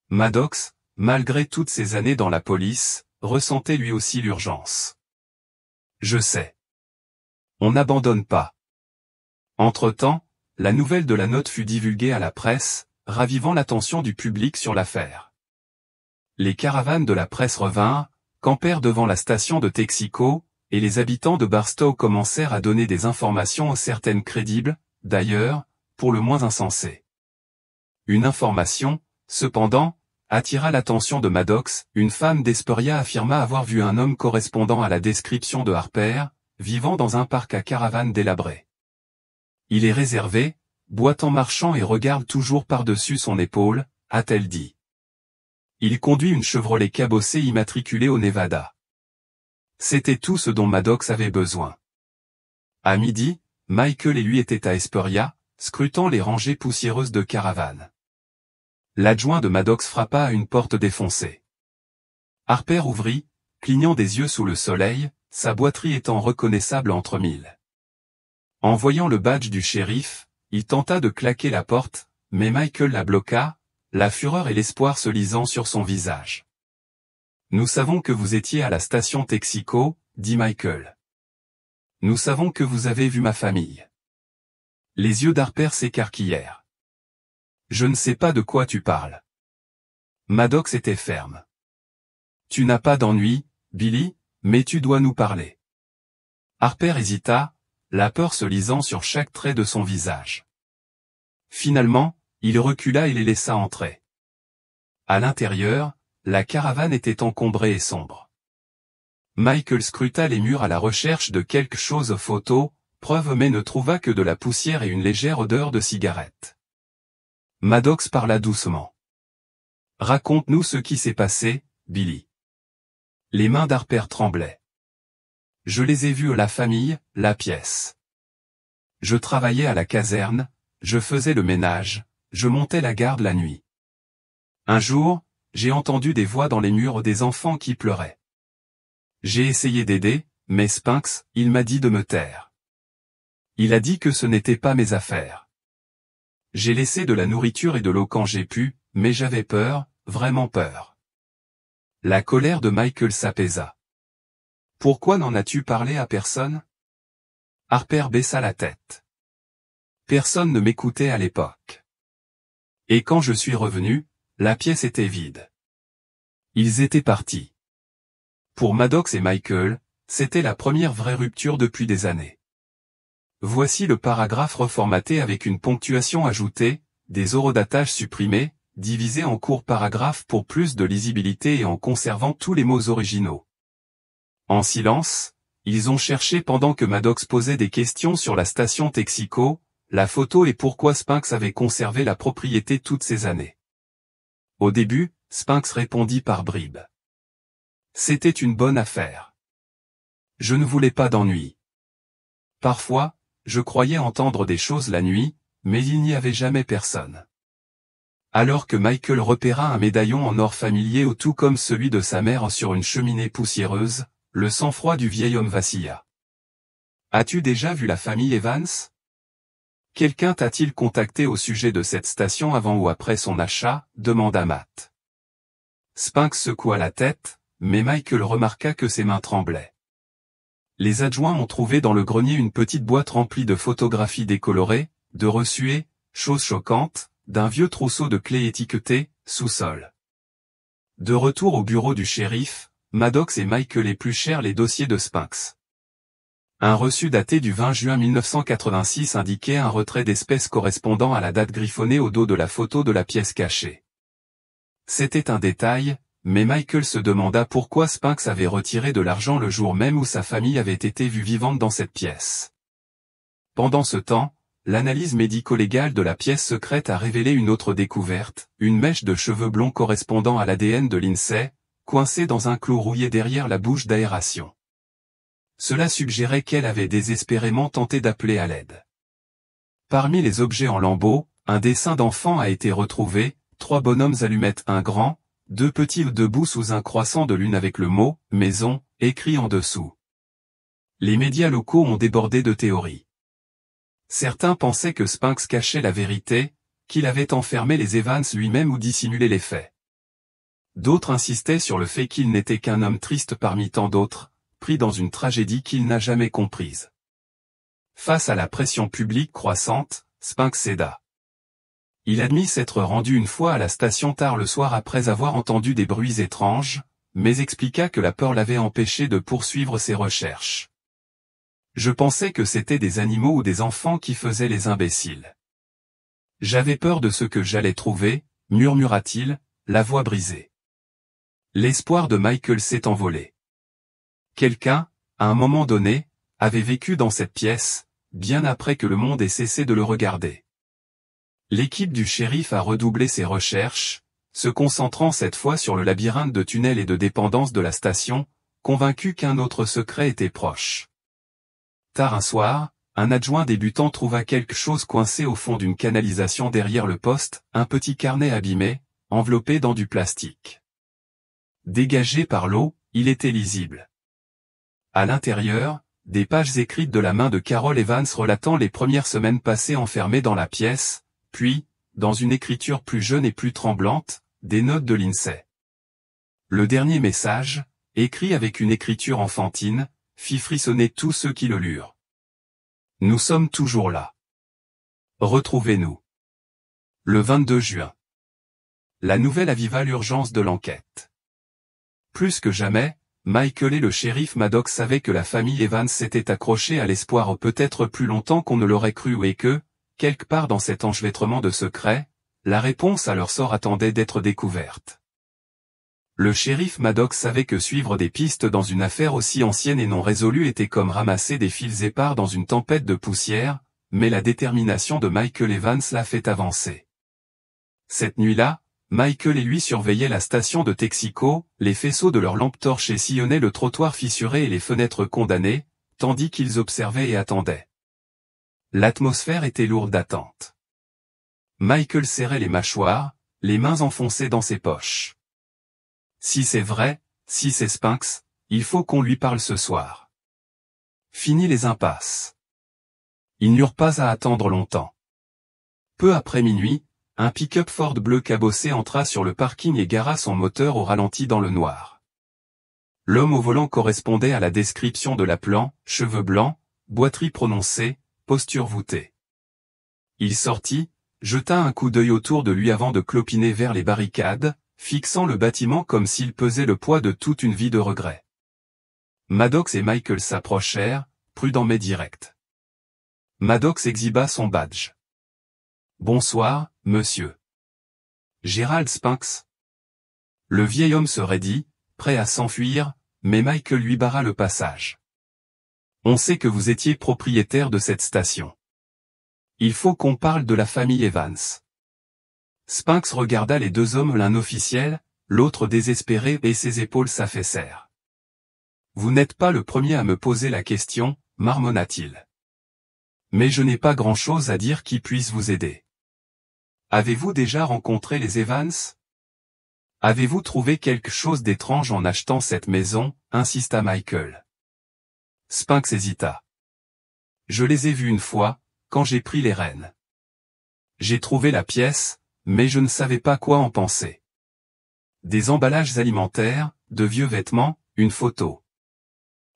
Speaker 1: Maddox, malgré toutes ces années dans la police, ressentait lui aussi l'urgence. Je sais. On n'abandonne pas. Entre-temps, la nouvelle de la note fut divulguée à la presse, ravivant l'attention du public sur l'affaire. Les caravanes de la presse revinrent, campèrent devant la station de Texaco, et les habitants de Barstow commencèrent à donner des informations certaines crédibles, d'ailleurs, pour le moins insensées. Une information, cependant, attira l'attention de Maddox. Une femme d'Hesperia affirma avoir vu un homme correspondant à la description de Harper, vivant dans un parc à caravanes délabré. Il est réservé, boit en marchant et regarde toujours par-dessus son épaule, a-t-elle dit. Il conduit une Chevrolet cabossée immatriculée au Nevada. C'était tout ce dont Maddox avait besoin. À midi, Michael et lui étaient à Hesperia, scrutant les rangées poussiéreuses de caravanes. L'adjoint de Maddox frappa à une porte défoncée. Harper ouvrit, clignant des yeux sous le soleil, sa boiterie étant reconnaissable entre mille. En voyant le badge du shérif, il tenta de claquer la porte, mais Michael la bloqua, la fureur et l'espoir se lisant sur son visage. « Nous savons que vous étiez à la station Texaco, » dit Michael. « Nous savons que vous avez vu ma famille. » Les yeux d'Harper s'écarquillèrent. « Je ne sais pas de quoi tu parles. » Maddox était ferme. « Tu n'as pas d'ennui, Billy, mais tu dois nous parler. » Harper hésita, la peur se lisant sur chaque trait de son visage. Finalement, il recula et les laissa entrer. À l'intérieur, la caravane était encombrée et sombre. Michael scruta les murs à la recherche de quelque chose photo, preuve mais ne trouva que de la poussière et une légère odeur de cigarette. Maddox parla doucement. « Raconte-nous ce qui s'est passé, Billy. » Les mains d'Harper tremblaient. « Je les ai vus, la famille, la pièce. Je travaillais à la caserne, je faisais le ménage, je montais la garde la nuit. Un jour, j'ai entendu des voix dans les murs des enfants qui pleuraient. J'ai essayé d'aider, mais Spinks, il m'a dit de me taire. Il a dit que ce n'était pas mes affaires. J'ai laissé de la nourriture et de l'eau quand j'ai pu, mais j'avais peur, vraiment peur. » La colère de Michael s'apaisa. « Pourquoi n'en as-tu parlé à personne ?» Harper baissa la tête. « Personne ne m'écoutait à l'époque. Et quand je suis revenu, la pièce était vide. Ils étaient partis. » Pour Maddox et Michael, c'était la première vraie rupture depuis des années. Voici le paragraphe reformaté avec une ponctuation ajoutée, des horodatage supprimés, divisé en courts paragraphes pour plus de lisibilité et en conservant tous les mots originaux. En silence, ils ont cherché pendant que Maddox posait des questions sur la station Texaco, la photo et pourquoi Spinks avait conservé la propriété toutes ces années. Au début, Spinks répondit par bribes. C'était une bonne affaire. Je ne voulais pas d'ennui. Parfois, je croyais entendre des choses la nuit, mais il n'y avait jamais personne. Alors que Michael repéra un médaillon en or familier au tout comme celui de sa mère sur une cheminée poussiéreuse, le sang-froid du vieil homme vacilla. « As-tu déjà vu la famille Evans ? Quelqu'un t'a-t-il contacté au sujet de cette station avant ou après son achat ? » demanda Matt. Spinks secoua la tête, mais Michael remarqua que ses mains tremblaient. Les adjoints ont trouvé dans le grenier une petite boîte remplie de photographies décolorées, de reçus et, chose choquante, d'un vieux trousseau de clés étiquetées, sous-sol. De retour au bureau du shérif, Maddox et Michael épluchèrent les dossiers de Spinks. Un reçu daté du 20 juin 1986 indiquait un retrait d'espèces correspondant à la date griffonnée au dos de la photo de la pièce cachée. C'était un détail, mais Michael se demanda pourquoi Spinks avait retiré de l'argent le jour même où sa famille avait été vue vivante dans cette pièce. Pendant ce temps, l'analyse médico-légale de la pièce secrète a révélé une autre découverte, une mèche de cheveux blonds correspondant à l'ADN de Lindsay, coincée dans un clou rouillé derrière la bouche d'aération. Cela suggérait qu'elle avait désespérément tenté d'appeler à l'aide. Parmi les objets en lambeaux, un dessin d'enfant a été retrouvé, 3 bonhommes allumettes, un grand, 2 petits debout sous un croissant de lune avec le mot « maison » écrit en dessous. Les médias locaux ont débordé de théories. Certains pensaient que Spinks cachait la vérité, qu'il avait enfermé les Evans lui-même ou dissimulé les faits. D'autres insistaient sur le fait qu'il n'était qu'un homme triste parmi tant d'autres, pris dans une tragédie qu'il n'a jamais comprise. Face à la pression publique croissante, Spinks céda. Il admit s'être rendu une fois à la station tard le soir après avoir entendu des bruits étranges, mais expliqua que la peur l'avait empêché de poursuivre ses recherches. Je pensais que c'étaient des animaux ou des enfants qui faisaient les imbéciles. J'avais peur de ce que j'allais trouver, murmura-t-il, la voix brisée. L'espoir de Michael s'est envolé. Quelqu'un, à un moment donné, avait vécu dans cette pièce, bien après que le monde ait cessé de le regarder. L'équipe du shérif a redoublé ses recherches, se concentrant cette fois sur le labyrinthe de tunnels et de dépendances de la station, convaincu qu'un autre secret était proche. Tard un soir, un adjoint débutant trouva quelque chose coincé au fond d'une canalisation derrière le poste, un petit carnet abîmé, enveloppé dans du plastique. Dégagé par l'eau, il était lisible. À l'intérieur, des pages écrites de la main de Carol Evans relatant les premières semaines passées enfermées dans la pièce, puis, dans une écriture plus jeune et plus tremblante, des notes de Lindsay. Le dernier message, écrit avec une écriture enfantine, fit frissonner tous ceux qui le lurent. Nous sommes toujours là. Retrouvez-nous. Le 22 juin. La nouvelle aviva l'urgence de l'enquête. Plus que jamais, Michael et le shérif Maddox savaient que la famille Evans s'était accrochée à l'espoir peut-être plus longtemps qu'on ne l'aurait cru et que, quelque part dans cet enchevêtrement de secrets, la réponse à leur sort attendait d'être découverte. Le shérif Maddox savait que suivre des pistes dans une affaire aussi ancienne et non résolue était comme ramasser des fils épars dans une tempête de poussière, mais la détermination de Michael Evans l'a fait avancer. Cette nuit-là, Michael et lui surveillaient la station de Texaco, les faisceaux de leurs lampes torches sillonnaient le trottoir fissuré et les fenêtres condamnées, tandis qu'ils observaient et attendaient. L'atmosphère était lourde d'attente. Michael serrait les mâchoires, les mains enfoncées dans ses poches. Si c'est vrai, si c'est Spinks, il faut qu'on lui parle ce soir. Fini les impasses. Ils n'eurent pas à attendre longtemps. Peu après minuit, un pick-up Ford bleu cabossé entra sur le parking et gara son moteur au ralenti dans le noir. L'homme au volant correspondait à la description de l'appelant, cheveux blancs, boiterie prononcée, posture voûtée. Il sortit, jeta un coup d'œil autour de lui avant de clopiner vers les barricades, fixant le bâtiment comme s'il pesait le poids de toute une vie de regrets. Maddox et Michael s'approchèrent, prudents mais directs. Maddox exhiba son badge. « Bonsoir, monsieur. Gerald Spinks ?» Le vieil homme se raidit, prêt à s'enfuir, mais Michael lui barra le passage. « On sait que vous étiez propriétaire de cette station. Il faut qu'on parle de la famille Evans. » Spinks regarda les deux hommes, l'un officiel, l'autre désespéré, et ses épaules s'affaissèrent. « Vous n'êtes pas le premier à me poser la question, marmonna-t-il. Mais je n'ai pas grand-chose à dire qui puisse vous aider. Avez-vous déjà rencontré les Evans? Avez-vous trouvé quelque chose d'étrange en achetant cette maison? Insista Michael. Spinks hésita. Je les ai vus une fois, quand j'ai pris les rênes. J'ai trouvé la pièce, mais je ne savais pas quoi en penser. Des emballages alimentaires, de vieux vêtements, une photo.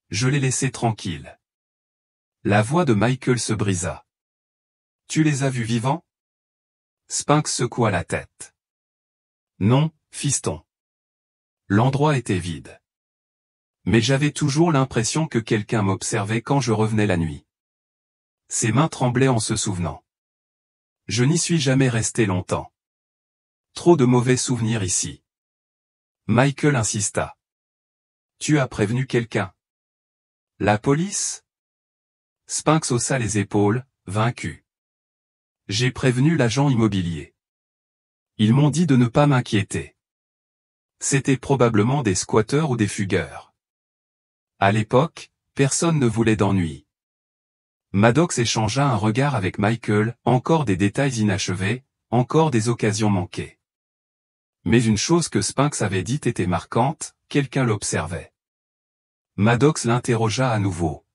Speaker 1: Je les laissai tranquilles. La voix de Michael se brisa. Tu les as vus vivants? Spinks secoua la tête. Non, fiston. L'endroit était vide. Mais j'avais toujours l'impression que quelqu'un m'observait quand je revenais la nuit. Ses mains tremblaient en se souvenant. Je n'y suis jamais resté longtemps. Trop de mauvais souvenirs ici. Michael insista. Tu as prévenu quelqu'un? La police? Spinks haussa les épaules, vaincu. J'ai prévenu l'agent immobilier. Ils m'ont dit de ne pas m'inquiéter. C'était probablement des squatteurs ou des fugueurs. À l'époque, personne ne voulait d'ennui. Maddox échangea un regard avec Michael, encore des détails inachevés, encore des occasions manquées. Mais une chose que Spinks avait dite était marquante, quelqu'un l'observait. Maddox l'interrogea à nouveau.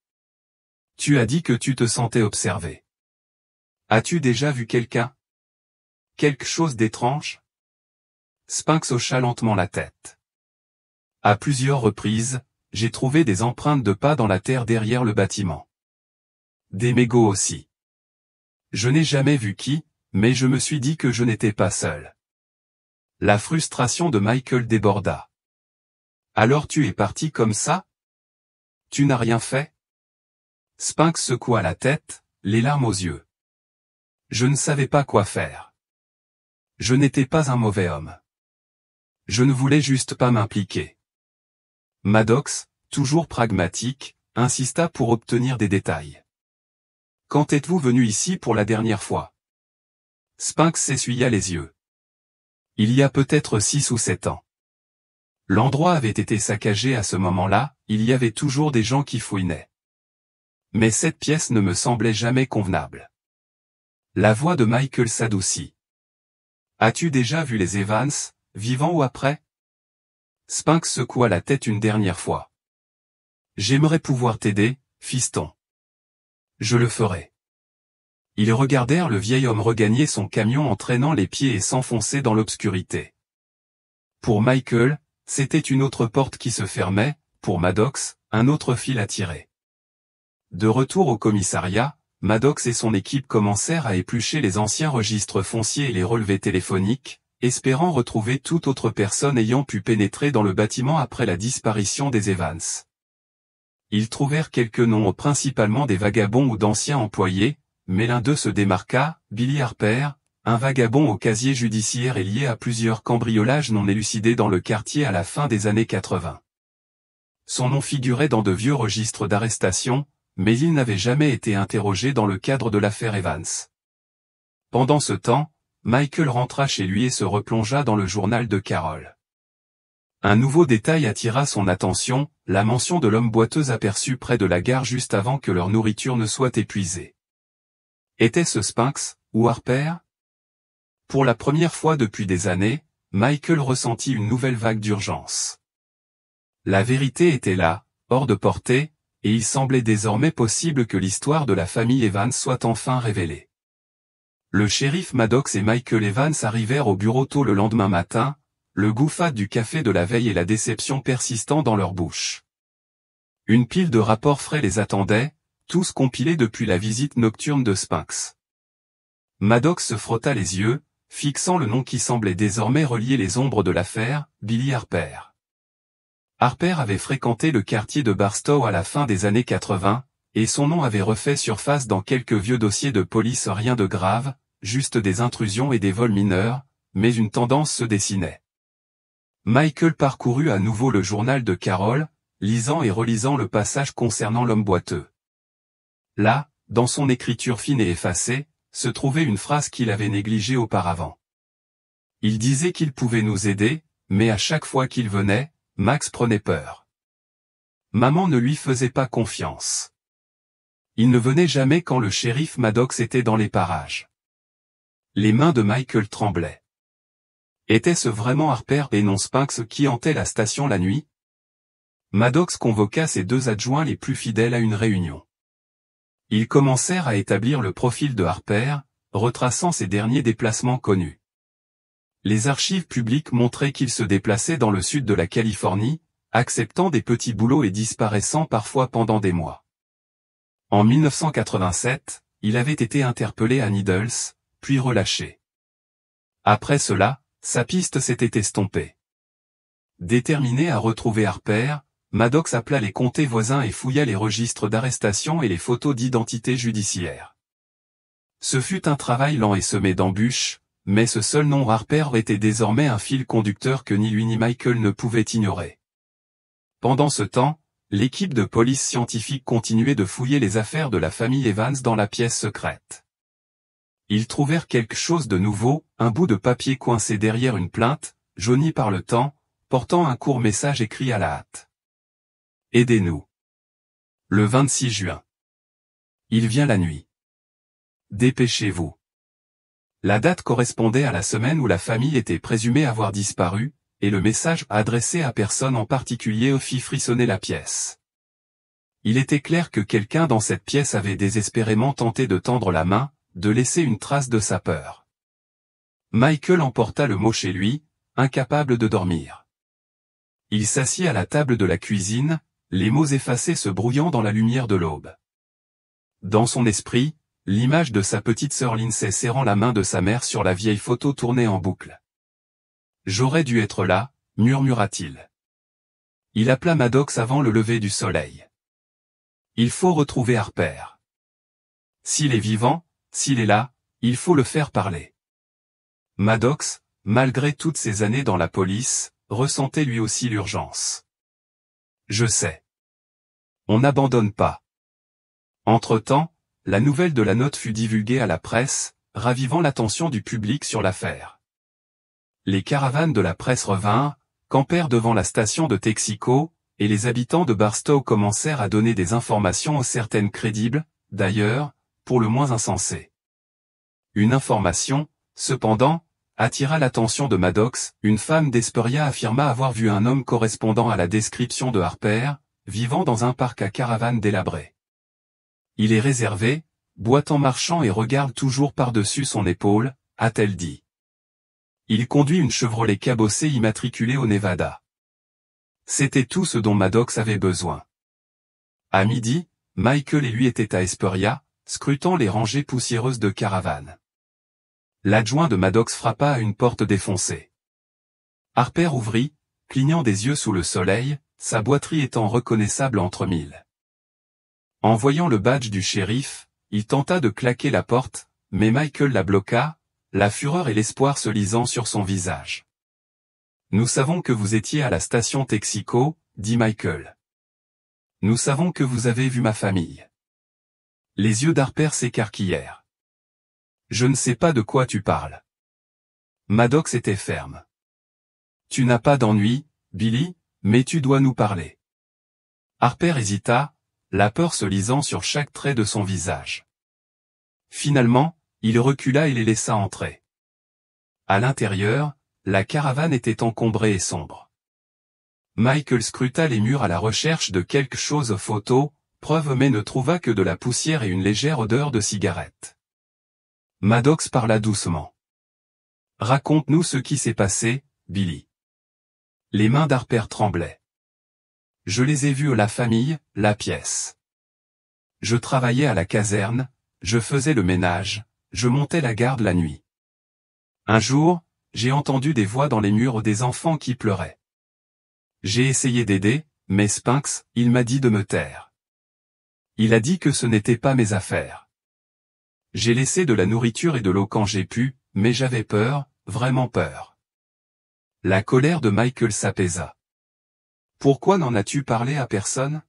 Speaker 1: Tu as dit que tu te sentais observé. As-tu déjà vu quelqu'un? Quelque chose d'étrange? Spinks hocha lentement la tête. À plusieurs reprises, j'ai trouvé des empreintes de pas dans la terre derrière le bâtiment. Des mégots aussi. Je n'ai jamais vu qui, mais je me suis dit que je n'étais pas seul. La frustration de Michael déborda. Alors tu es parti comme ça? Tu n'as rien fait? Spinks secoua la tête, les larmes aux yeux. Je ne savais pas quoi faire. Je n'étais pas un mauvais homme. Je ne voulais juste pas m'impliquer. Maddox, toujours pragmatique, insista pour obtenir des détails. Quand êtes-vous venu ici pour la dernière fois? Spinks s'essuya les yeux. Il y a peut-être 6 ou 7 ans. L'endroit avait été saccagé à ce moment-là, il y avait toujours des gens qui fouinaient. Mais cette pièce ne me semblait jamais convenable. La voix de Michael s'adoucit. As-tu déjà vu les Evans, vivants ou après? Spinks secoua la tête une dernière fois. J'aimerais pouvoir t'aider, fiston. Je le ferai. Ils regardèrent le vieil homme regagner son camion en traînant les pieds et s'enfoncer dans l'obscurité. Pour Michael, c'était une autre porte qui se fermait, pour Maddox, un autre fil à tirer. De retour au commissariat, Maddox et son équipe commencèrent à éplucher les anciens registres fonciers et les relevés téléphoniques, espérant retrouver toute autre personne ayant pu pénétrer dans le bâtiment après la disparition des Evans. Ils trouvèrent quelques noms principalement des vagabonds ou d'anciens employés, mais l'un d'eux se démarqua, Billy Harper, un vagabond au casier judiciaire et lié à plusieurs cambriolages non élucidés dans le quartier à la fin des années 80. Son nom figurait dans de vieux registres d'arrestation, mais il n'avait jamais été interrogé dans le cadre de l'affaire Evans. Pendant ce temps, Michael rentra chez lui et se replongea dans le journal de Carol. Un nouveau détail attira son attention, la mention de l'homme boiteux aperçu près de la gare juste avant que leur nourriture ne soit épuisée. Était-ce Spinks, ou Harper? Pour la première fois depuis des années, Michael ressentit une nouvelle vague d'urgence. La vérité était là, hors de portée, et il semblait désormais possible que l'histoire de la famille Evans soit enfin révélée. Le shérif Maddox et Michael Evans arrivèrent au bureau tôt le lendemain matin, le goût fade du café de la veille et la déception persistant dans leur bouche. Une pile de rapports frais les attendait, tous compilés depuis la visite nocturne de Spinks. Maddox se frotta les yeux, fixant le nom qui semblait désormais relier les ombres de l'affaire, Billy Harper. Harper avait fréquenté le quartier de Barstow à la fin des années 80, et son nom avait refait surface dans quelques vieux dossiers de police. Rien de grave, juste des intrusions et des vols mineurs, mais une tendance se dessinait. Michael parcourut à nouveau le journal de Carol, lisant et relisant le passage concernant l'homme boiteux. Là, dans son écriture fine et effacée, se trouvait une phrase qu'il avait négligée auparavant. Il disait qu'il pouvait nous aider, mais à chaque fois qu'il venait, Max prenait peur. Maman ne lui faisait pas confiance. Il ne venait jamais quand le shérif Maddox était dans les parages. Les mains de Michael tremblaient. Était-ce vraiment Harper et non Spinks qui hantait la station la nuit? Maddox convoqua ses 2 adjoints les plus fidèles à une réunion. Ils commencèrent à établir le profil de Harper, retraçant ses derniers déplacements connus. Les archives publiques montraient qu'il se déplaçait dans le sud de la Californie, acceptant des petits boulots et disparaissant parfois pendant des mois. En 1987, il avait été interpellé à Needles, puis relâché. Après cela, sa piste s'était estompée. Déterminé à retrouver Harper, Maddox appela les comtés voisins et fouilla les registres d'arrestation et les photos d'identité judiciaire. Ce fut un travail lent et semé d'embûches, mais ce seul nom Harper était désormais un fil conducteur que ni lui ni Michael ne pouvaient ignorer. Pendant ce temps, l'équipe de police scientifique continuait de fouiller les affaires de la famille Evans dans la pièce secrète. Ils trouvèrent quelque chose de nouveau, un bout de papier coincé derrière une plainte, jauni par le temps, portant un court message écrit à la hâte. « Aidez-nous. Le 26 juin. Il vient la nuit. Dépêchez-vous. » La date correspondait à la semaine où la famille était présumée avoir disparu, et le message adressé à personne en particulier fit frissonner la pièce. Il était clair que quelqu'un dans cette pièce avait désespérément tenté de tendre la main, de laisser une trace de sa peur. Michael emporta le mot chez lui, incapable de dormir. Il s'assit à la table de la cuisine, les mots effacés se brouillant dans la lumière de l'aube. Dans son esprit, l'image de sa petite sœur Lindsay serrant la main de sa mère sur la vieille photo tournait en boucle. « J'aurais dû être là, » murmura-t-il. Il appela Maddox avant le lever du soleil. « Il faut retrouver Harper. S'il est vivant, s'il est là, il faut le faire parler. » Maddox, malgré toutes ces années dans la police, ressentait lui aussi l'urgence. « Je sais. On n'abandonne pas. » Entre-temps, la nouvelle de la note fut divulguée à la presse, ravivant l'attention du public sur l'affaire. Les caravanes de la presse revinrent, campèrent devant la station de Texaco, et les habitants de Barstow commencèrent à donner des informations certaines crédibles, d'ailleurs, pour le moins insensées. Une information, cependant, attira l'attention de Maddox. Une femme d'Hesperia affirma avoir vu un homme correspondant à la description de Harper, vivant dans un parc à caravanes délabré. Il est réservé, boite en marchant et regarde toujours par-dessus son épaule, a-t-elle dit. Il conduit une Chevrolet cabossée immatriculée au Nevada. C'était tout ce dont Maddox avait besoin. À midi, Michael et lui étaient à Hesperia, scrutant les rangées poussiéreuses de caravanes. L'adjoint de Maddox frappa à une porte défoncée. Harper ouvrit, clignant des yeux sous le soleil, sa boiterie étant reconnaissable entre mille. En voyant le badge du shérif, il tenta de claquer la porte, mais Michael la bloqua, la fureur et l'espoir se lisant sur son visage. « Nous savons que vous étiez à la station Texaco, » dit Michael. « Nous savons que vous avez vu ma famille. » Les yeux d'Harper s'écarquillèrent. « Je ne sais pas de quoi tu parles. » Maddox était ferme. « Tu n'as pas d'ennui, Billy, mais tu dois nous parler. » Harper hésita, la peur se lisant sur chaque trait de son visage. Finalement, il recula et les laissa entrer. À l'intérieur, la caravane était encombrée et sombre. Michael scruta les murs à la recherche de quelque chose photo, preuve mais ne trouva que de la poussière et une légère odeur de cigarette. Maddox parla doucement. « Raconte-nous ce qui s'est passé, Billy. » Les mains d'Harper tremblaient. « Je les ai vus, la famille, la pièce. Je travaillais à la caserne, je faisais le ménage, je montais la garde la nuit. Un jour, j'ai entendu des voix dans les murs des enfants qui pleuraient. J'ai essayé d'aider, mais Spinks, il m'a dit de me taire. Il a dit que ce n'était pas mes affaires. J'ai laissé de la nourriture et de l'eau quand j'ai pu, mais j'avais peur, vraiment peur. » La colère de Michael s'apaisa. « Pourquoi n'en as-tu parlé à personne ?»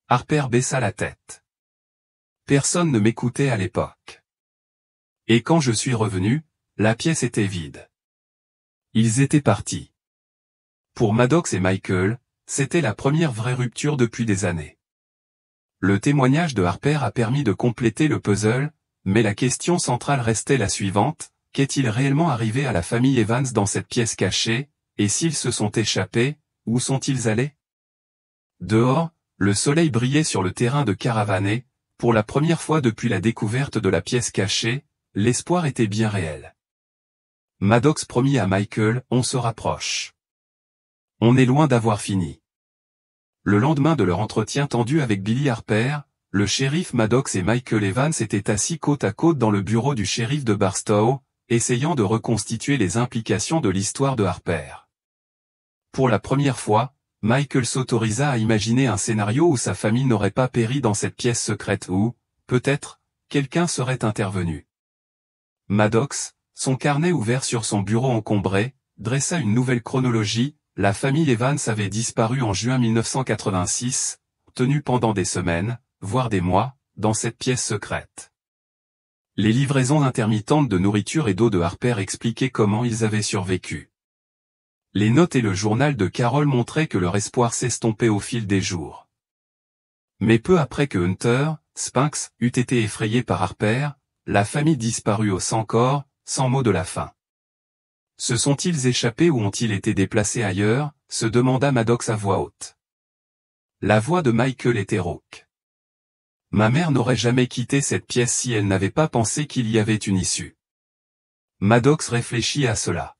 Speaker 1: Harper baissa la tête. « Personne ne m'écoutait à l'époque. Et quand je suis revenu, la pièce était vide. Ils étaient partis. » Pour Maddox et Michael, c'était la première vraie rupture depuis des années. Le témoignage de Harper a permis de compléter le puzzle, mais la question centrale restait la suivante: qu'est-il réellement arrivé à la famille Evans dans cette pièce cachée, et s'ils se sont échappés, où sont-ils allés? Dehors, le soleil brillait sur le terrain de caravane et, pour la première fois depuis la découverte de la pièce cachée, l'espoir était bien réel. Maddox promit à Michael: « On se rapproche. On est loin d'avoir fini. » Le lendemain de leur entretien tendu avec Billy Harper, le shérif Maddox et Michael Evans étaient assis côte à côte dans le bureau du shérif de Barstow, essayant de reconstituer les implications de l'histoire de Harper. Pour la première fois, Michael s'autorisa à imaginer un scénario où sa famille n'aurait pas péri dans cette pièce secrète où, peut-être, quelqu'un serait intervenu. Maddox, son carnet ouvert sur son bureau encombré, dressa une nouvelle chronologie. La famille Evans avait disparu en juin 1986, tenue pendant des semaines, voire des mois, dans cette pièce secrète. Les livraisons intermittentes de nourriture et d'eau de Harper expliquaient comment ils avaient survécu. Les notes et le journal de Carol montraient que leur espoir s'estompait au fil des jours. Mais peu après que Hunter, Spinks, eût été effrayé par Harper, la famille disparut au sans corps, sans mot de la fin. Se sont-ils échappés ou ont-ils été déplacés ailleurs, se demanda Maddox à voix haute. La voix de Michael était rauque. Ma mère n'aurait jamais quitté cette pièce si elle n'avait pas pensé qu'il y avait une issue. Maddox réfléchit à cela.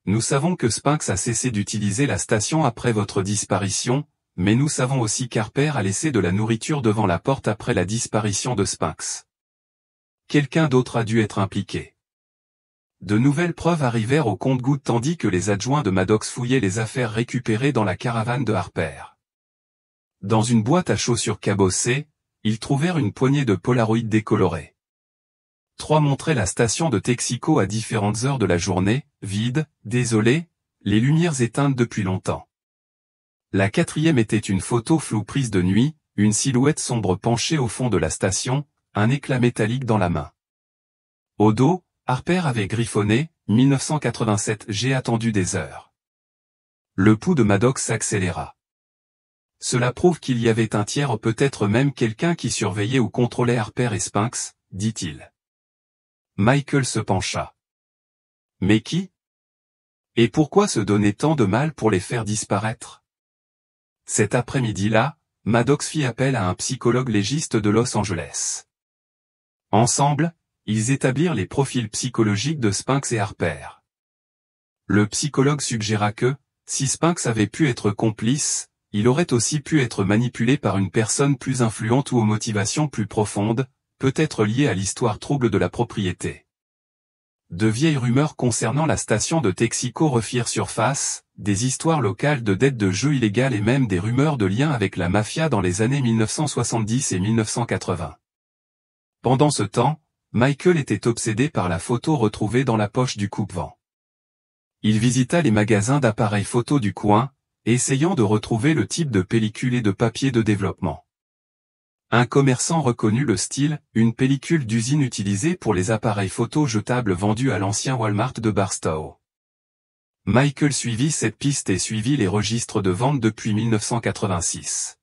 Speaker 1: Nous savons que Spinks a cessé d'utiliser la station après votre disparition, mais nous savons aussi qu'Harper a laissé de la nourriture devant la porte après la disparition de Spinks. Quelqu'un d'autre a dû être impliqué. De nouvelles preuves arrivèrent au compte-gouttes tandis que les adjoints de Maddox fouillaient les affaires récupérées dans la caravane de Harper. Dans une boîte à chaussures cabossée, ils trouvèrent une poignée de Polaroids décolorés. 3 montraient la station de Texaco à différentes heures de la journée, vide, désolée, les lumières éteintes depuis longtemps. La 4e était une photo floue prise de nuit, une silhouette sombre penchée au fond de la station, un éclat métallique dans la main. Au dos, Harper avait griffonné, 1987, j'ai attendu des heures. Le pouls de Maddox s'accéléra. Cela prouve qu'il y avait un tiers, peut-être même quelqu'un qui surveillait ou contrôlait Harper et Spinks, dit-il. Michael se pencha. Mais qui? Et pourquoi se donner tant de mal pour les faire disparaître? Cet après-midi-là, Maddox fit appel à un psychologue légiste de Los Angeles. Ensemble, ils établirent les profils psychologiques de Spinks et Harper. Le psychologue suggéra que, si Spinks avait pu être complice, il aurait aussi pu être manipulé par une personne plus influente ou aux motivations plus profondes, peut-être liées à l'histoire trouble de la propriété. De vieilles rumeurs concernant la station de Texaco refirent surface, des histoires locales de dettes de jeux illégales et même des rumeurs de liens avec la mafia dans les années 1970 et 1980. Pendant ce temps, Michael était obsédé par la photo retrouvée dans la poche du coupe-vent. Il visita les magasins d'appareils photo du coin, essayant de retrouver le type de pellicule et de papier de développement. Un commerçant reconnut le style, une pellicule d'usine utilisée pour les appareils photo jetables vendus à l'ancien Walmart de Barstow. Michael suivit cette piste et suivit les registres de vente depuis 1986.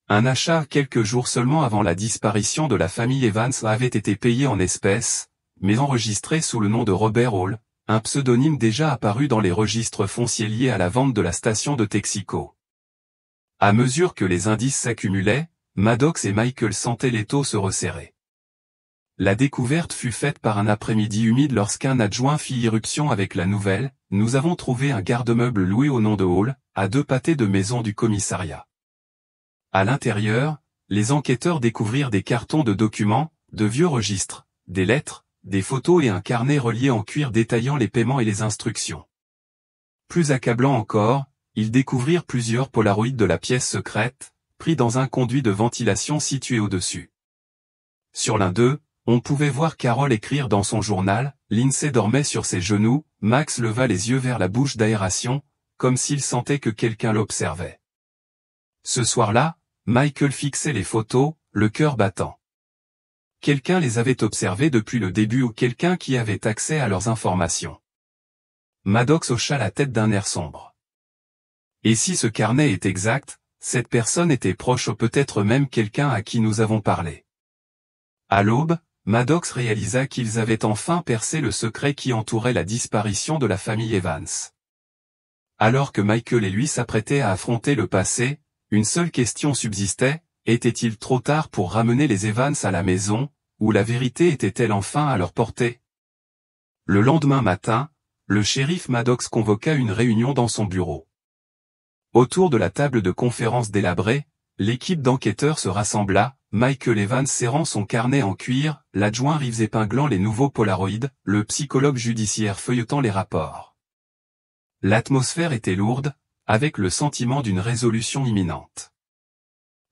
Speaker 1: Un achat quelques jours seulement avant la disparition de la famille Evans avait été payé en espèces, mais enregistré sous le nom de Robert Hall, un pseudonyme déjà apparu dans les registres fonciers liés à la vente de la station de Texaco. À mesure que les indices s'accumulaient, Maddox et Michael sentaient l'étau se resserrer. La découverte fut faite par un après-midi humide lorsqu'un adjoint fit irruption avec la nouvelle, nous avons trouvé un garde-meuble loué au nom de Hall, à 2 pâtés de maison du commissariat. À l'intérieur, les enquêteurs découvrirent des cartons de documents, de vieux registres, des lettres, des photos et un carnet relié en cuir détaillant les paiements et les instructions. Plus accablant encore, ils découvrirent plusieurs Polaroids de la pièce secrète, pris dans un conduit de ventilation situé au-dessus. Sur l'un d'eux, on pouvait voir Carol écrire dans son journal, Lindsay dormait sur ses genoux, Max leva les yeux vers la bouche d'aération, comme s'il sentait que quelqu'un l'observait. Ce soir-là, Michael fixait les photos, le cœur battant. Quelqu'un les avait observés depuis le début ou quelqu'un qui avait accès à leurs informations. Maddox hocha la tête d'un air sombre. Et si ce carnet est exact, cette personne était proche ou peut-être même quelqu'un à qui nous avons parlé. À l'aube, Maddox réalisa qu'ils avaient enfin percé le secret qui entourait la disparition de la famille Evans. Alors que Michael et lui s'apprêtaient à affronter le passé, une seule question subsistait, était-il trop tard pour ramener les Evans à la maison, ou la vérité était-elle enfin à leur portée? Le lendemain matin, le shérif Maddox convoqua une réunion dans son bureau. Autour de la table de conférence délabrée, l'équipe d'enquêteurs se rassembla, Michael Evans serrant son carnet en cuir, l'adjoint Reeves épinglant les nouveaux Polaroids, le psychologue judiciaire feuilletant les rapports. L'atmosphère était lourde, avec le sentiment d'une résolution imminente.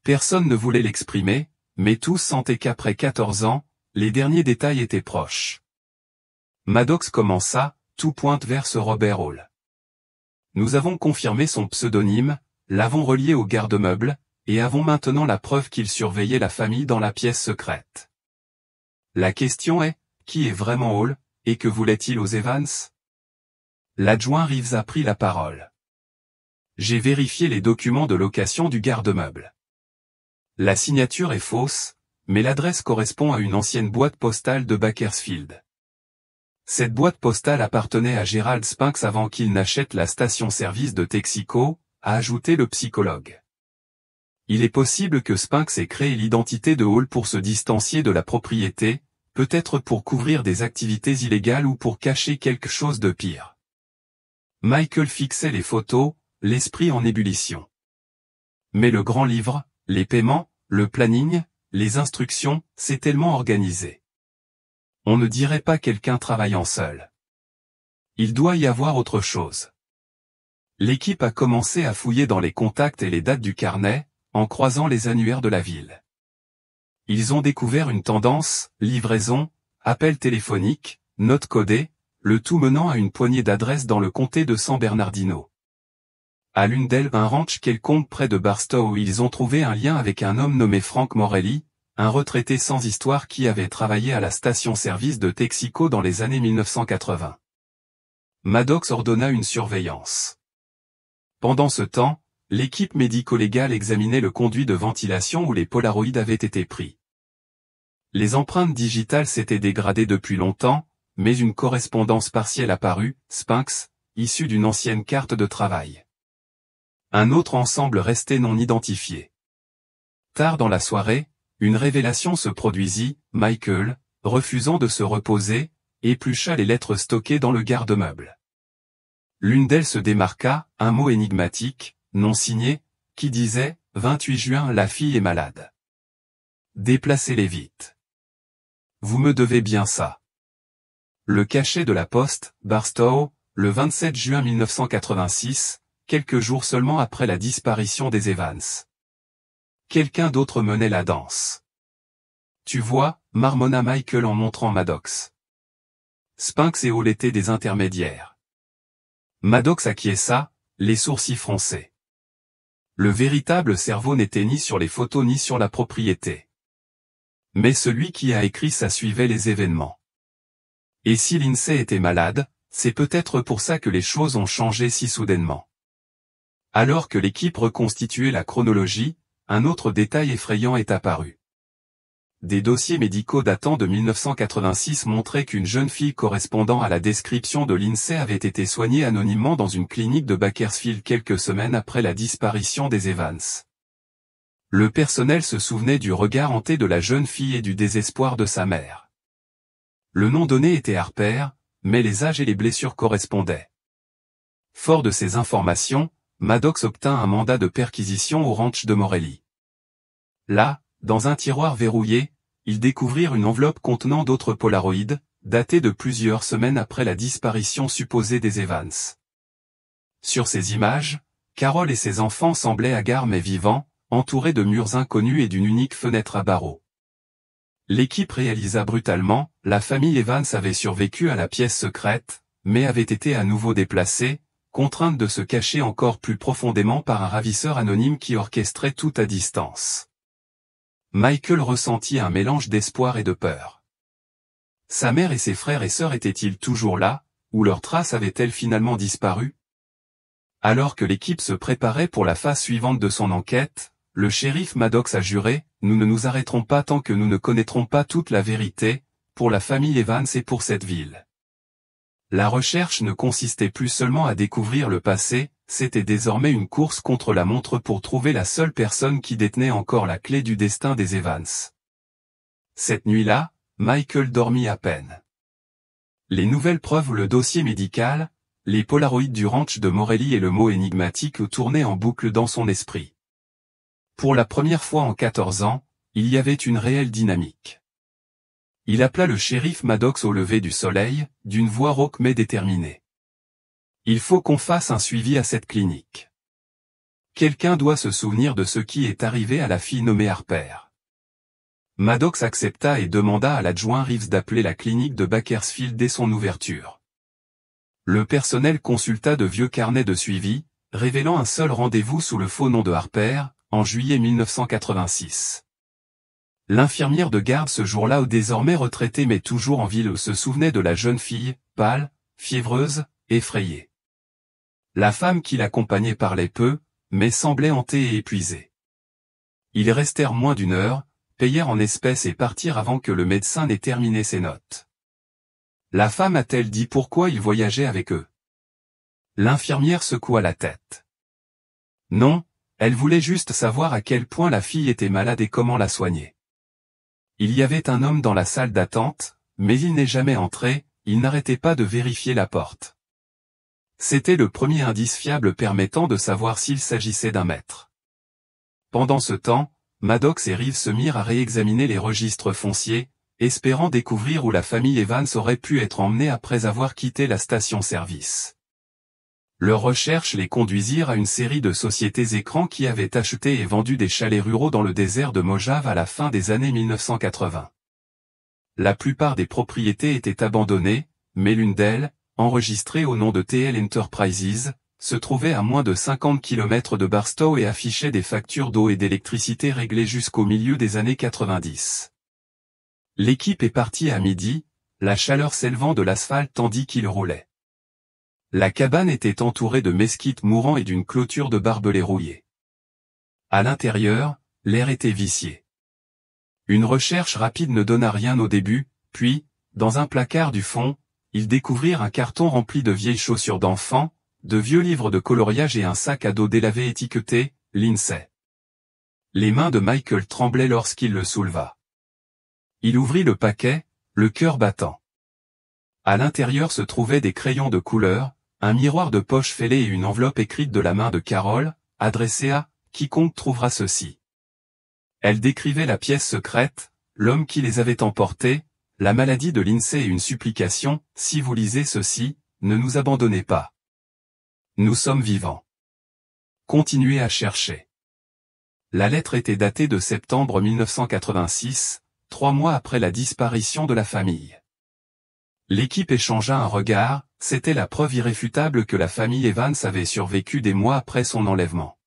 Speaker 1: Personne ne voulait l'exprimer, mais tous sentaient qu'après 14 ans, les derniers détails étaient proches. Maddox commença, tout pointe vers ce Robert Hall. Nous avons confirmé son pseudonyme, l'avons relié au garde-meuble, et avons maintenant la preuve qu'il surveillait la famille dans la pièce secrète. La question est, qui est vraiment Hall, et que voulait-il aux Evans? L'adjoint Reeves a pris la parole. J'ai vérifié les documents de location du garde-meuble. La signature est fausse, mais l'adresse correspond à une ancienne boîte postale de Bakersfield. Cette boîte postale appartenait à Gerald Spinks avant qu'il n'achète la station-service de Texaco, a ajouté le psychologue. Il est possible que Spinks ait créé l'identité de Hall pour se distancier de la propriété, peut-être pour couvrir des activités illégales ou pour cacher quelque chose de pire. Michael fixait les photos, l'esprit en ébullition. Mais le grand livre, les paiements, le planning, les instructions, c'est tellement organisé. On ne dirait pas quelqu'un travaillant seul. Il doit y avoir autre chose. L'équipe a commencé à fouiller dans les contacts et les dates du carnet, en croisant les annuaires de la ville. Ils ont découvert une tendance, livraison, appels téléphoniques, notes codées, le tout menant à une poignée d'adresses dans le comté de San Bernardino. À l'une d'elles, un ranch quelconque près de Barstow où ils ont trouvé un lien avec un homme nommé Frank Morelli, un retraité sans histoire qui avait travaillé à la station-service de Texaco dans les années 1980. Maddox ordonna une surveillance. Pendant ce temps, l'équipe médico-légale examinait le conduit de ventilation où les Polaroids avaient été pris. Les empreintes digitales s'étaient dégradées depuis longtemps, mais une correspondance partielle apparut, Spinks, issue d'une ancienne carte de travail. Un autre ensemble restait non identifié. Tard dans la soirée, une révélation se produisit, Michael, refusant de se reposer, éplucha les lettres stockées dans le garde-meuble. L'une d'elles se démarqua, un mot énigmatique, non signé, qui disait « 28 juin, la fille est malade. Déplacez-les vite. Vous me devez bien ça. » Le cachet de la poste, Barstow, le 27 juin 1986, quelques jours seulement après la disparition des Evans. Quelqu'un d'autre menait la danse. Tu vois, marmonna Michael en montrant Maddox. Spinks et Hall étaient des intermédiaires. Maddox acquiesça, les sourcils froncés. Le véritable cerveau n'était ni sur les photos ni sur la propriété. Mais celui qui a écrit ça suivait les événements. Et si Lindsay était malade, c'est peut-être pour ça que les choses ont changé si soudainement. Alors que l'équipe reconstituait la chronologie, un autre détail effrayant est apparu. Des dossiers médicaux datant de 1986 montraient qu'une jeune fille correspondant à la description de Lindsay avait été soignée anonymement dans une clinique de Bakersfield quelques semaines après la disparition des Evans. Le personnel se souvenait du regard hanté de la jeune fille et du désespoir de sa mère. Le nom donné était Harper, mais les âges et les blessures correspondaient. Fort de ces informations, Maddox obtint un mandat de perquisition au ranch de Morelli. Là, dans un tiroir verrouillé, ils découvrirent une enveloppe contenant d'autres Polaroids, datés de plusieurs semaines après la disparition supposée des Evans. Sur ces images, Carol et ses enfants semblaient hagards mais vivants, entourés de murs inconnus et d'une unique fenêtre à barreaux. L'équipe réalisa brutalement, la famille Evans avait survécu à la pièce secrète, mais avait été à nouveau déplacée, contrainte de se cacher encore plus profondément par un ravisseur anonyme qui orchestrait tout à distance. Michael ressentit un mélange d'espoir et de peur. Sa mère et ses frères et sœurs étaient-ils toujours là, ou leurs traces avaient-elles finalement disparu? Alors que l'équipe se préparait pour la phase suivante de son enquête, le shérif Maddox a juré « Nous ne nous arrêterons pas tant que nous ne connaîtrons pas toute la vérité, pour la famille Evans et pour cette ville. » La recherche ne consistait plus seulement à découvrir le passé, c'était désormais une course contre la montre pour trouver la seule personne qui détenait encore la clé du destin des Evans. Cette nuit-là, Michael dormit à peine. Les nouvelles preuves, le dossier médical, les Polaroids du ranch de Morelli et le mot énigmatique tournaient en boucle dans son esprit. Pour la première fois en 14 ans, il y avait une réelle dynamique. Il appela le shérif Maddox au lever du soleil, d'une voix rauque mais déterminée. Il faut qu'on fasse un suivi à cette clinique. Quelqu'un doit se souvenir de ce qui est arrivé à la fille nommée Harper. Maddox accepta et demanda à l'adjoint Reeves d'appeler la clinique de Bakersfield dès son ouverture. Le personnel consulta de vieux carnets de suivi, révélant un seul rendez-vous sous le faux nom de Harper, en juillet 1986. L'infirmière de garde ce jour-là, désormais retraitée mais toujours en ville, se souvenait de la jeune fille, pâle, fiévreuse, effrayée. La femme qui l'accompagnait parlait peu, mais semblait hantée et épuisée. Ils restèrent moins d'une heure, payèrent en espèces et partirent avant que le médecin n'ait terminé ses notes. La femme a-t-elle dit pourquoi il voyageait avec eux? L'infirmière secoua la tête. Non, elle voulait juste savoir à quel point la fille était malade et comment la soigner. Il y avait un homme dans la salle d'attente, mais il n'est jamais entré, il n'arrêtait pas de vérifier la porte. C'était le premier indice fiable permettant de savoir s'il s'agissait d'un maître. Pendant ce temps, Maddox et Reeves se mirent à réexaminer les registres fonciers, espérant découvrir où la famille Evans aurait pu être emmenée après avoir quitté la station-service. Leurs recherches les conduisirent à une série de sociétés écrans qui avaient acheté et vendu des chalets ruraux dans le désert de Mojave à la fin des années 1980. La plupart des propriétés étaient abandonnées, mais l'une d'elles, enregistrée au nom de TL Enterprises, se trouvait à moins de 50 km de Barstow et affichait des factures d'eau et d'électricité réglées jusqu'au milieu des années 90. L'équipe est partie à midi, la chaleur s'élevant de l'asphalte tandis qu'ils roulaient. La cabane était entourée de mesquites mourants et d'une clôture de barbelés rouillés. À l'intérieur, l'air était vicié. Une recherche rapide ne donna rien au début, puis, dans un placard du fond, ils découvrirent un carton rempli de vieilles chaussures d'enfants, de vieux livres de coloriage et un sac à dos délavé étiqueté « Lindsay ». Les mains de Michael tremblaient lorsqu'il le souleva. Il ouvrit le paquet, le cœur battant. À l'intérieur se trouvaient des crayons de couleur, un miroir de poche fêlé et une enveloppe écrite de la main de Carol, adressée à « quiconque trouvera ceci ». Elle décrivait la pièce secrète, l'homme qui les avait emportés, la maladie de Lindsay et une supplication, « Si vous lisez ceci, ne nous abandonnez pas. Nous sommes vivants. Continuez à chercher. » La lettre était datée de septembre 1986, 3 mois après la disparition de la famille. L'équipe échangea un regard, c'était la preuve irréfutable que la famille Evans avait survécu des mois après son enlèvement.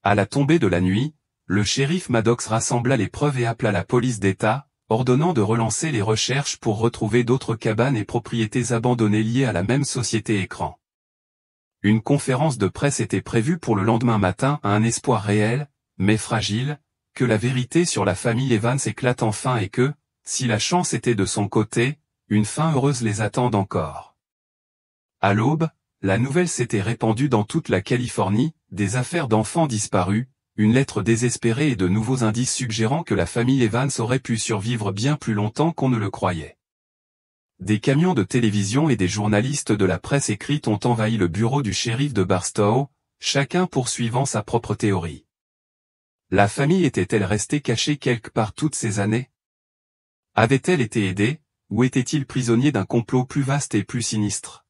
Speaker 1: À la tombée de la nuit, le shérif Maddox rassembla les preuves et appela la police d'État, ordonnant de relancer les recherches pour retrouver d'autres cabanes et propriétés abandonnées liées à la même société écran. Une conférence de presse était prévue pour le lendemain matin, un espoir réel, mais fragile, que la vérité sur la famille Evans éclate enfin et que, si la chance était de son côté, une fin heureuse les attend encore. À l'aube, la nouvelle s'était répandue dans toute la Californie, des affaires d'enfants disparus, une lettre désespérée et de nouveaux indices suggérant que la famille Evans aurait pu survivre bien plus longtemps qu'on ne le croyait. Des camions de télévision et des journalistes de la presse écrite ont envahi le bureau du shérif de Barstow, chacun poursuivant sa propre théorie. La famille était-elle restée cachée quelque part toutes ces années? Avait-elle été aidée, ou était-il prisonnier d'un complot plus vaste et plus sinistre?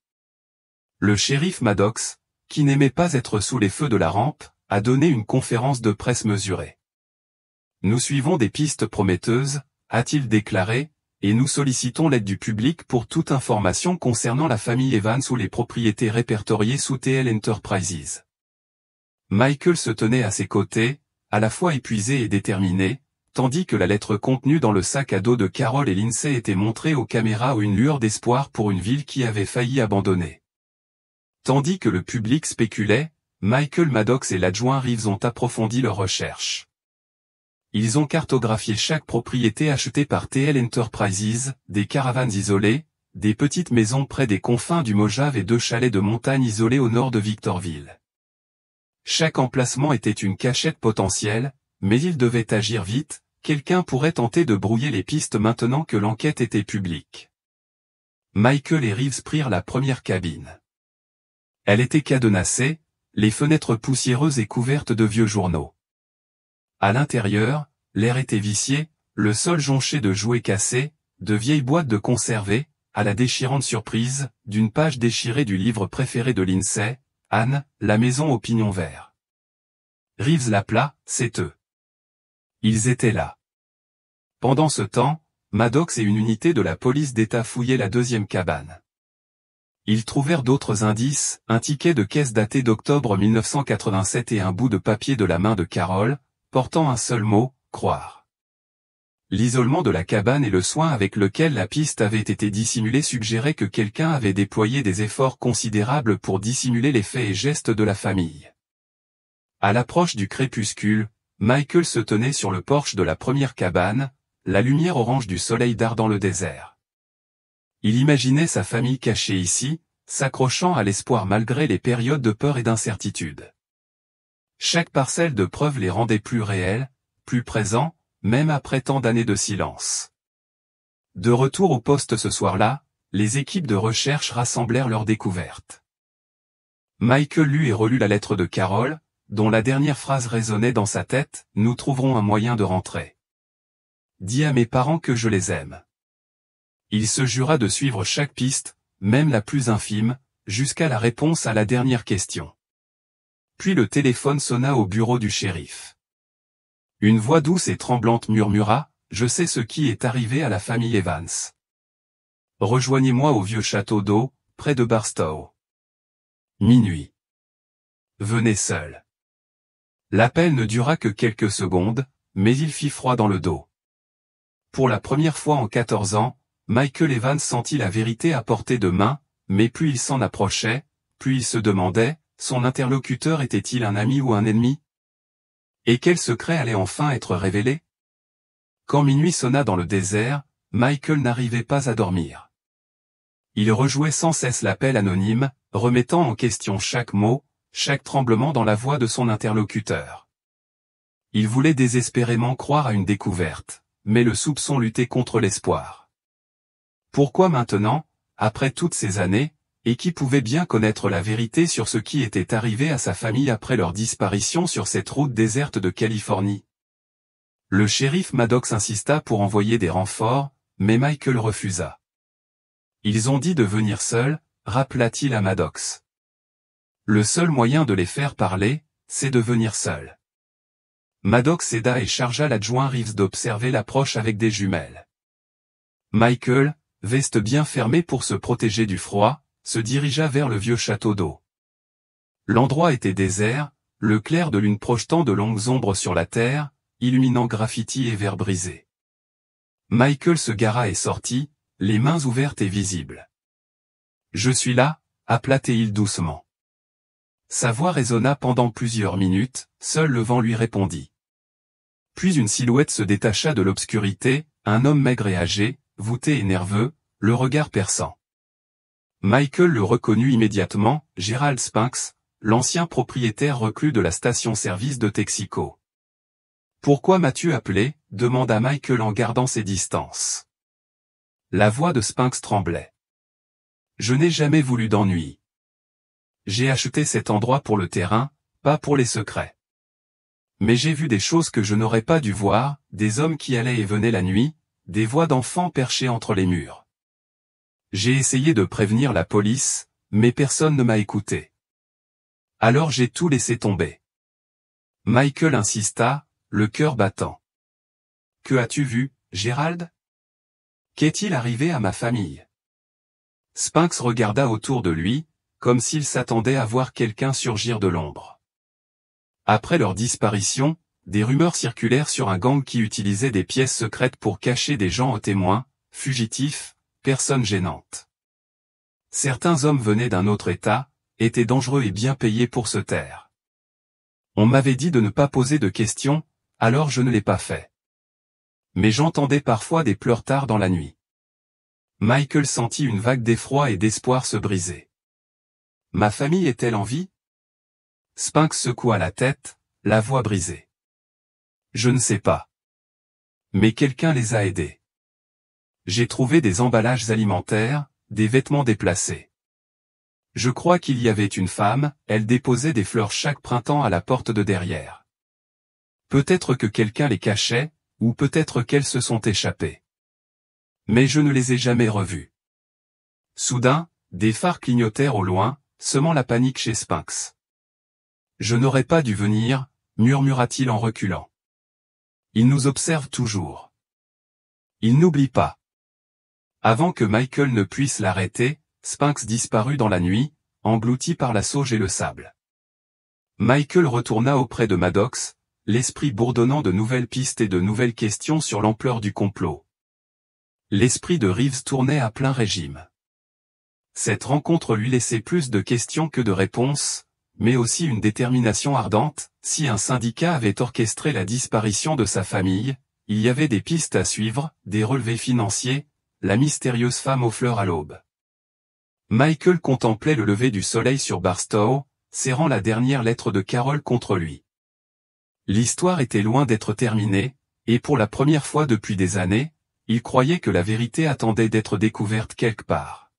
Speaker 1: Le shérif Maddox, qui n'aimait pas être sous les feux de la rampe, a donné une conférence de presse mesurée. Nous suivons des pistes prometteuses, a-t-il déclaré, et nous sollicitons l'aide du public pour toute information concernant la famille Evans ou les propriétés répertoriées sous TL Enterprises. Michael se tenait à ses côtés, à la fois épuisé et déterminé, tandis que la lettre contenue dans le sac à dos de Carol et Lindsay était montrée aux caméras ou une lueur d'espoir pour une ville qui avait failli abandonner. Tandis que le public spéculait, Michael Maddox et l'adjoint Reeves ont approfondi leurs recherches. Ils ont cartographié chaque propriété achetée par TL Enterprises, des caravanes isolées, des petites maisons près des confins du Mojave et 2 chalets de montagne isolés au nord de Victorville. Chaque emplacement était une cachette potentielle, mais ils devaient agir vite, quelqu'un pourrait tenter de brouiller les pistes maintenant que l'enquête était publique. Michael et Reeves prirent la première cabine. Elle était cadenassée, les fenêtres poussiéreuses et couvertes de vieux journaux. À l'intérieur, l'air était vicié, le sol jonché de jouets cassés, de vieilles boîtes de conservés, à la déchirante surprise, d'une page déchirée du livre préféré de Lindsay, Anne, La maison au pignon vert. Reeves l'appela, c'est eux. Ils étaient là. Pendant ce temps, Maddox et une unité de la police d'État fouillaient la deuxième cabane. Ils trouvèrent d'autres indices, un ticket de caisse daté d'octobre 1987 et un bout de papier de la main de Carol, portant un seul mot, croire. L'isolement de la cabane et le soin avec lequel la piste avait été dissimulée suggéraient que quelqu'un avait déployé des efforts considérables pour dissimuler les faits et gestes de la famille. À l'approche du crépuscule, Michael se tenait sur le porche de la première cabane, la lumière orange du soleil dardant le désert. Il imaginait sa famille cachée ici, s'accrochant à l'espoir malgré les périodes de peur et d'incertitude. Chaque parcelle de preuve les rendait plus réels, plus présents, même après tant d'années de silence. De retour au poste ce soir-là, les équipes de recherche rassemblèrent leurs découvertes. Michael lut et relut la lettre de Carol, dont la dernière phrase résonnait dans sa tête, « Nous trouverons un moyen de rentrer. Dis à mes parents que je les aime. » Il se jura de suivre chaque piste, même la plus infime, jusqu'à la réponse à la dernière question. Puis le téléphone sonna au bureau du shérif. Une voix douce et tremblante murmura, « Je sais ce qui est arrivé à la famille Evans. Rejoignez-moi au vieux château d'eau, près de Barstow. Minuit. Venez seul. » L'appel ne dura que quelques secondes, mais il fit froid dans le dos. Pour la première fois en 14 ans, Michael Evans sentit la vérité à portée de main, mais plus il s'en approchait, plus il se demandait, son interlocuteur était-il un ami ou un ennemi? Et quel secret allait enfin être révélé? Quand minuit sonna dans le désert, Michael n'arrivait pas à dormir. Il rejouait sans cesse l'appel anonyme, remettant en question chaque mot, chaque tremblement dans la voix de son interlocuteur. Il voulait désespérément croire à une découverte, mais le soupçon luttait contre l'espoir. Pourquoi maintenant, après toutes ces années, et qui pouvait bien connaître la vérité sur ce qui était arrivé à sa famille après leur disparition sur cette route déserte de Californie? Le shérif Maddox insista pour envoyer des renforts, mais Michael refusa. Ils ont dit de venir seuls, rappela-t-il à Maddox. Le seul moyen de les faire parler, c'est de venir seuls. Maddox céda et chargea l'adjoint Reeves d'observer l'approche avec des jumelles. Michael, veste bien fermée pour se protéger du froid, se dirigea vers le vieux château d'eau. L'endroit était désert, le clair de lune projetant de longues ombres sur la terre, illuminant graffitis et verres brisés. Michael se gara et sortit, les mains ouvertes et visibles. « Je suis là » appela-t-il doucement. Sa voix résonna pendant plusieurs minutes, seul le vent lui répondit. Puis une silhouette se détacha de l'obscurité, un homme maigre et âgé, voûté et nerveux, le regard perçant. Michael le reconnut immédiatement, Gerald Spinks, l'ancien propriétaire reclus de la station-service de Texaco. « Pourquoi m'as-tu appelé » demanda Michael en gardant ses distances. La voix de Spinks tremblait. « Je n'ai jamais voulu d'ennui. J'ai acheté cet endroit pour le terrain, pas pour les secrets. Mais j'ai vu des choses que je n'aurais pas dû voir, des hommes qui allaient et venaient la nuit, des voix d'enfants perchées entre les murs. J'ai essayé de prévenir la police, mais personne ne m'a écouté. Alors j'ai tout laissé tomber. » Michael insista, le cœur battant. « Que as-tu vu, Gerald? Qu'est-il arrivé à ma famille ?» Spinks regarda autour de lui, comme s'il s'attendait à voir quelqu'un surgir de l'ombre. Après leur disparition, des rumeurs circulèrent sur un gang qui utilisait des pièces secrètes pour cacher des gens aux témoins, fugitifs, personnes gênantes. Certains hommes venaient d'un autre État, étaient dangereux et bien payés pour se taire. On m'avait dit de ne pas poser de questions, alors je ne l'ai pas fait. Mais j'entendais parfois des pleurs tard dans la nuit. Michael sentit une vague d'effroi et d'espoir se briser. « Ma famille est-elle en vie ?» Spinks secoua la tête, la voix brisée. « Je ne sais pas. Mais quelqu'un les a aidés. J'ai trouvé des emballages alimentaires, des vêtements déplacés. Je crois qu'il y avait une femme, elle déposait des fleurs chaque printemps à la porte de derrière. Peut-être que quelqu'un les cachait, Ou peut-être qu'elles se sont échappées. Mais je ne les ai jamais revues. Soudain, des phares clignotèrent au loin, semant la panique chez Spinks. « Je n'aurais pas dû venir, » murmura-t-il en reculant. « Il nous observe toujours. Il n'oublie pas. » Avant que Michael ne puisse l'arrêter, Spinks disparut dans la nuit, englouti par la sauge et le sable. Michael retourna auprès de Maddox, l'esprit bourdonnant de nouvelles pistes et de nouvelles questions sur l'ampleur du complot. L'esprit de Reeves tournait à plein régime. Cette rencontre lui laissait plus de questions que de réponses, mais aussi une détermination ardente. Si un syndicat avait orchestré la disparition de sa famille, il y avait des pistes à suivre, des relevés financiers, la mystérieuse femme aux fleurs à l'aube. Michael contemplait le lever du soleil sur Barstow, serrant la dernière lettre de Carol contre lui. L'histoire était loin d'être terminée, et pour la première fois depuis des années, il croyait que la vérité attendait d'être découverte quelque part.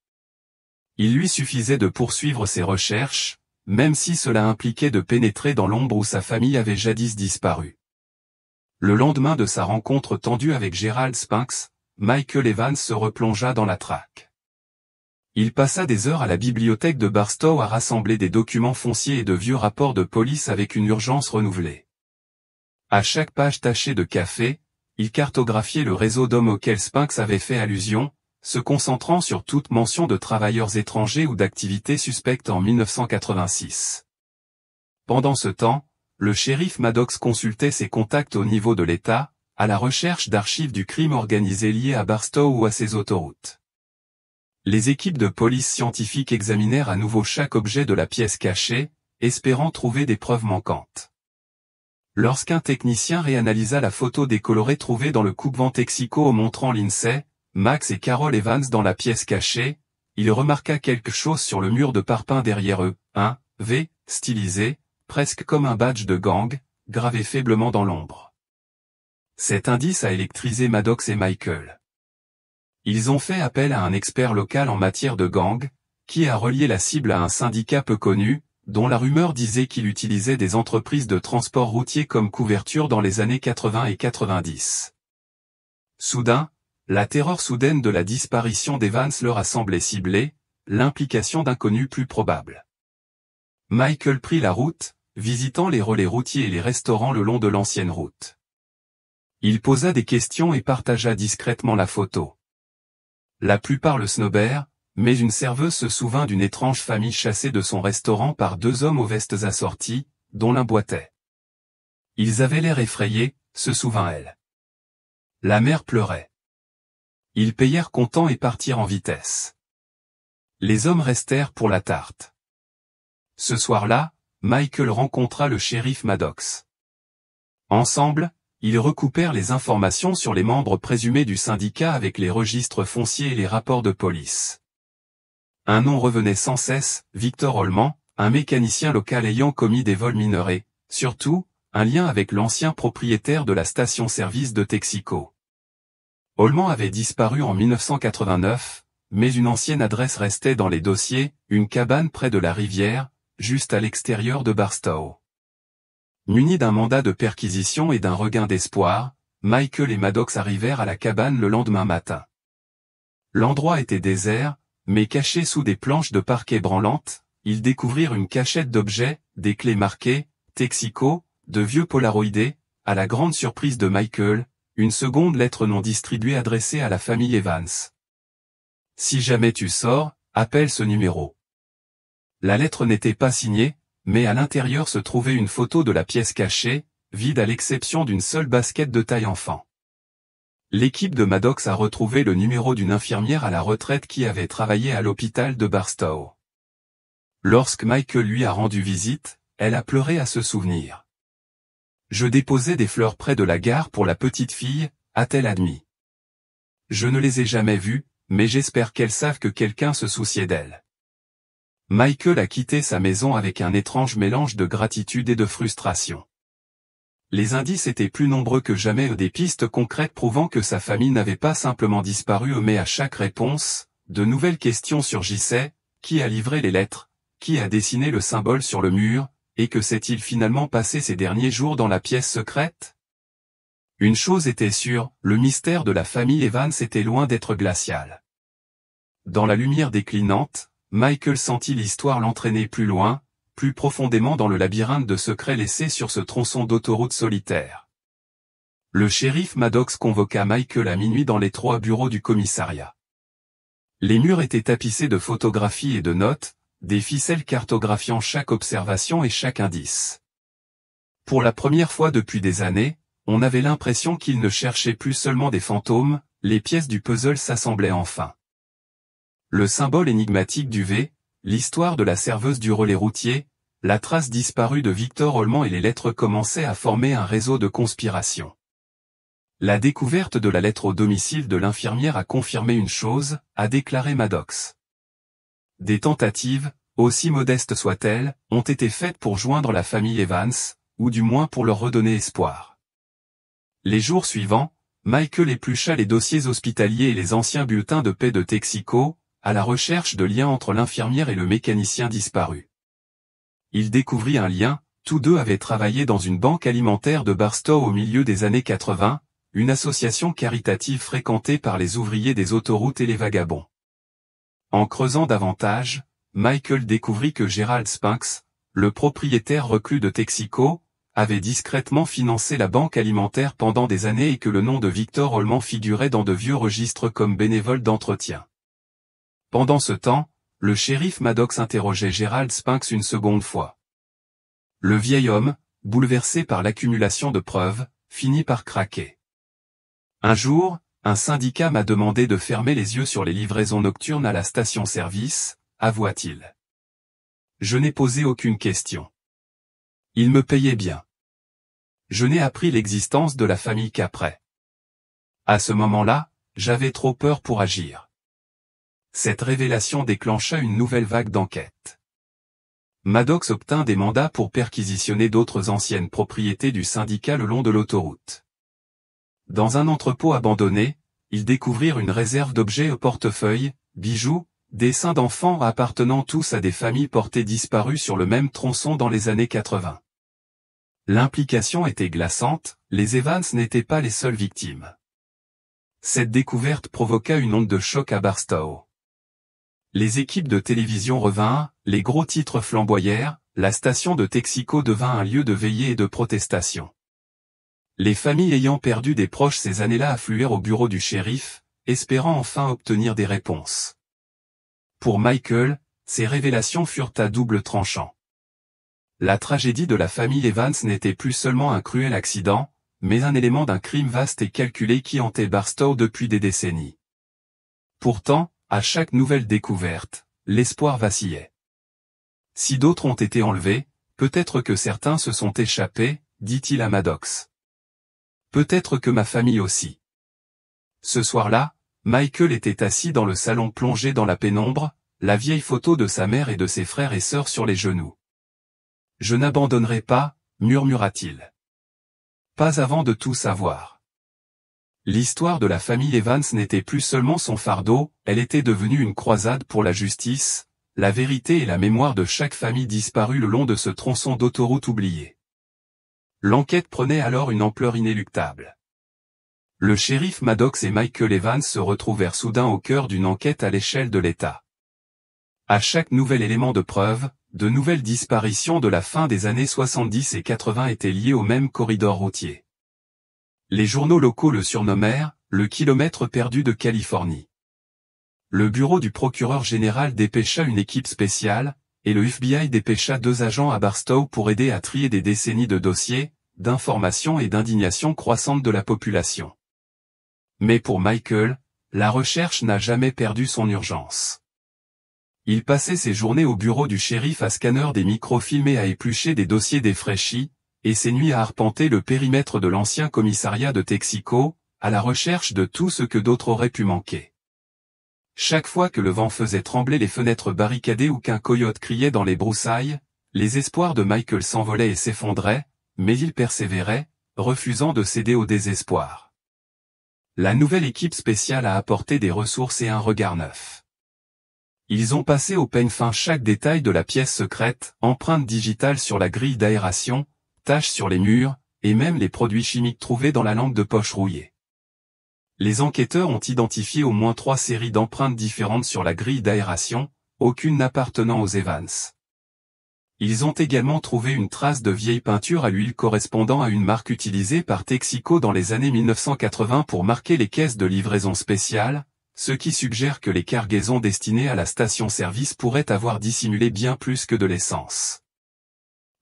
Speaker 1: Il lui suffisait de poursuivre ses recherches, même si cela impliquait de pénétrer dans l'ombre où sa famille avait jadis disparu. Le lendemain de sa rencontre tendue avec Gerald Spinks, Michael Evans se replongea dans la traque. Il passa des heures à la bibliothèque de Barstow à rassembler des documents fonciers et de vieux rapports de police avec une urgence renouvelée. À chaque page tachée de café, il cartographiait le réseau d'hommes auquel Spinks avait fait allusion, se concentrant sur toute mention de travailleurs étrangers ou d'activités suspectes en 1986. Pendant ce temps, le shérif Maddox consultait ses contacts au niveau de l'État, à la recherche d'archives du crime organisé lié à Barstow ou à ses autoroutes. Les équipes de police scientifique examinèrent à nouveau chaque objet de la pièce cachée, espérant trouver des preuves manquantes. Lorsqu'un technicien réanalysa la photo décolorée trouvée dans le coupe-vent Texaco montrant Lindsay, Max et Carol Evans dans la pièce cachée, il remarqua quelque chose sur le mur de parpaing derrière eux, un V stylisé, presque comme un badge de gang, gravé faiblement dans l'ombre. Cet indice a électrisé Maddox et Michael. Ils ont fait appel à un expert local en matière de gang, qui a relié la cible à un syndicat peu connu, dont la rumeur disait qu'il utilisait des entreprises de transport routier comme couverture dans les années 80 et 90. Soudain, la terreur soudaine de la disparition d'Evans leur a semblé cibler, l'implication d'inconnus plus probable. Michael prit la route, visitant les relais routiers et les restaurants le long de l'ancienne route. Il posa des questions et partagea discrètement la photo. La plupart le snobèrent, mais une serveuse se souvint d'une étrange famille chassée de son restaurant par deux hommes aux vestes assorties, dont l'un boitait. Ils avaient l'air effrayés, se souvint-elle. La mère pleurait. Ils payèrent comptant et partirent en vitesse. Les hommes restèrent pour la tarte. Ce soir-là, Michael rencontra le shérif Maddox. Ensemble, ils recoupèrent les informations sur les membres présumés du syndicat avec les registres fonciers et les rapports de police. Un nom revenait sans cesse, Victor Holman, un mécanicien local ayant commis des vols mineurs et, surtout, un lien avec l'ancien propriétaire de la station-service de Texaco. Holman avait disparu en 1989, mais une ancienne adresse restait dans les dossiers, une cabane près de la rivière, juste à l'extérieur de Barstow. Munis d'un mandat de perquisition et d'un regain d'espoir, Michael et Maddox arrivèrent à la cabane le lendemain matin. L'endroit était désert, mais caché sous des planches de parquet branlantes, ils découvrirent une cachette d'objets, des clés marquées, Texaco, de vieux polaroidés, à la grande surprise de Michael, une seconde lettre non distribuée adressée à la famille Evans. Si jamais tu sors, appelle ce numéro. La lettre n'était pas signée, mais à l'intérieur se trouvait une photo de la pièce cachée, vide à l'exception d'une seule basket de taille enfant. L'équipe de Maddox a retrouvé le numéro d'une infirmière à la retraite qui avait travaillé à l'hôpital de Barstow. Lorsque Michael lui a rendu visite, elle a pleuré à se souvenir. Je déposais des fleurs près de la gare pour la petite fille, a-t-elle admis. Je ne les ai jamais vues, mais j'espère qu'elles savent que quelqu'un se souciait d'elles. Michael a quitté sa maison avec un étrange mélange de gratitude et de frustration. Les indices étaient plus nombreux que jamais et des pistes concrètes prouvant que sa famille n'avait pas simplement disparu mais à chaque réponse, de nouvelles questions surgissaient, qui a livré les lettres, qui a dessiné le symbole sur le mur, et que s'est-il finalement passé ces derniers jours dans la pièce secrète ? Une chose était sûre, le mystère de la famille Evans était loin d'être glacial. Dans la lumière déclinante, Michael sentit l'histoire l'entraîner plus loin, plus profondément dans le labyrinthe de secrets laissés sur ce tronçon d'autoroute solitaire. Le shérif Maddox convoqua Michael à minuit dans l'étroit bureau du commissariat. Les murs étaient tapissés de photographies et de notes, des ficelles cartographiant chaque observation et chaque indice. Pour la première fois depuis des années, on avait l'impression qu'il ne cherchait plus seulement des fantômes, les pièces du puzzle s'assemblaient enfin. Le symbole énigmatique du V, l'histoire de la serveuse du relais routier, la trace disparue de Victor Holman et les lettres commençaient à former un réseau de conspiration. La découverte de la lettre au domicile de l'infirmière a confirmé une chose, a déclaré Maddox. Des tentatives, aussi modestes soient-elles, ont été faites pour joindre la famille Evans, ou du moins pour leur redonner espoir. Les jours suivants, Michael éplucha les dossiers hospitaliers et les anciens bulletins de paie de Texaco, à la recherche de liens entre l'infirmière et le mécanicien disparu. Il découvrit un lien, tous deux avaient travaillé dans une banque alimentaire de Barstow au milieu des années 80, une association caritative fréquentée par les ouvriers des autoroutes et les vagabonds. En creusant davantage, Michael découvrit que Gerald Spinks, le propriétaire reclus de Texaco, avait discrètement financé la banque alimentaire pendant des années et que le nom de Victor Holman figurait dans de vieux registres comme bénévole d'entretien. Pendant ce temps, le shérif Maddox interrogeait Gerald Spinks une seconde fois. Le vieil homme, bouleversé par l'accumulation de preuves, finit par craquer. Un jour, un syndicat m'a demandé de fermer les yeux sur les livraisons nocturnes à la station-service, avoua-t-il. Je n'ai posé aucune question. Il me payait bien. Je n'ai appris l'existence de la famille qu'après. À ce moment-là, j'avais trop peur pour agir. Cette révélation déclencha une nouvelle vague d'enquêtes. Maddox obtint des mandats pour perquisitionner d'autres anciennes propriétés du syndicat le long de l'autoroute. Dans un entrepôt abandonné, ils découvrirent une réserve d'objets au portefeuille, bijoux, dessins d'enfants appartenant tous à des familles portées disparues sur le même tronçon dans les années 80. L'implication était glaçante, les Evans n'étaient pas les seules victimes. Cette découverte provoqua une onde de choc à Barstow. Les équipes de télévision revinrent, les gros titres flamboyèrent, la station de Texaco devint un lieu de veillée et de protestation. Les familles ayant perdu des proches ces années-là affluèrent au bureau du shérif, espérant enfin obtenir des réponses. Pour Michael, ces révélations furent à double tranchant. La tragédie de la famille Evans n'était plus seulement un cruel accident, mais un élément d'un crime vaste et calculé qui hantait Barstow depuis des décennies. Pourtant, à chaque nouvelle découverte, l'espoir vacillait. Si d'autres ont été enlevés, peut-être que certains se sont échappés, dit-il à Maddox. Peut-être que ma famille aussi. Ce soir-là, Michael était assis dans le salon plongé dans la pénombre, la vieille photo de sa mère et de ses frères et sœurs sur les genoux. « Je n'abandonnerai pas », murmura-t-il. Pas avant de tout savoir. L'histoire de la famille Evans n'était plus seulement son fardeau, elle était devenue une croisade pour la justice, la vérité et la mémoire de chaque famille disparue le long de ce tronçon d'autoroute oublié. L'enquête prenait alors une ampleur inéluctable. Le shérif Maddox et Michael Evans se retrouvèrent soudain au cœur d'une enquête à l'échelle de l'État. À chaque nouvel élément de preuve, de nouvelles disparitions de la fin des années 70 et 80 étaient liées au même corridor routier. Les journaux locaux le surnommèrent « le kilomètre perdu de Californie ». Le bureau du procureur général dépêcha une équipe spéciale, et le FBI dépêcha 2 agents à Barstow pour aider à trier des décennies de dossiers, d'informations et d'indignation croissante de la population. Mais pour Michael, la recherche n'a jamais perdu son urgence. Il passait ses journées au bureau du shérif à scanner des microfilms et à éplucher des dossiers défraîchis, et ses nuits à arpenter le périmètre de l'ancien commissariat de Texaco, à la recherche de tout ce que d'autres auraient pu manquer. Chaque fois que le vent faisait trembler les fenêtres barricadées ou qu'un coyote criait dans les broussailles, les espoirs de Michael s'envolaient et s'effondraient, mais il persévérait, refusant de céder au désespoir. La nouvelle équipe spéciale a apporté des ressources et un regard neuf. Ils ont passé au peigne fin chaque détail de la pièce secrète, empreinte digitale sur la grille d'aération, taches sur les murs, et même les produits chimiques trouvés dans la lampe de poche rouillée. Les enquêteurs ont identifié au moins 3 séries d'empreintes différentes sur la grille d'aération, aucune n'appartenant aux Evans. Ils ont également trouvé une trace de vieille peinture à l'huile correspondant à une marque utilisée par Texaco dans les années 1980 pour marquer les caisses de livraison spéciale, ce qui suggère que les cargaisons destinées à la station-service pourraient avoir dissimulé bien plus que de l'essence.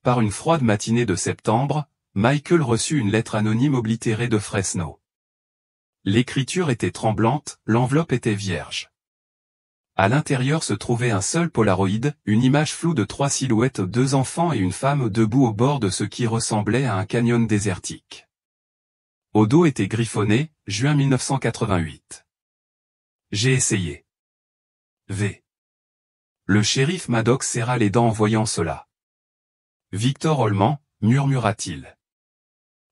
Speaker 1: Par une froide matinée de septembre, Michael reçut une lettre anonyme oblitérée de Fresno. L'écriture était tremblante, l'enveloppe était vierge. À l'intérieur se trouvait un seul Polaroid, une image floue de 3 silhouettes, 2 enfants et une femme debout au bord de ce qui ressemblait à un canyon désertique. Au dos était griffonné, juin 1988. J'ai essayé. V. Le shérif Maddox serra les dents en voyant cela. Victor Holman, murmura-t-il.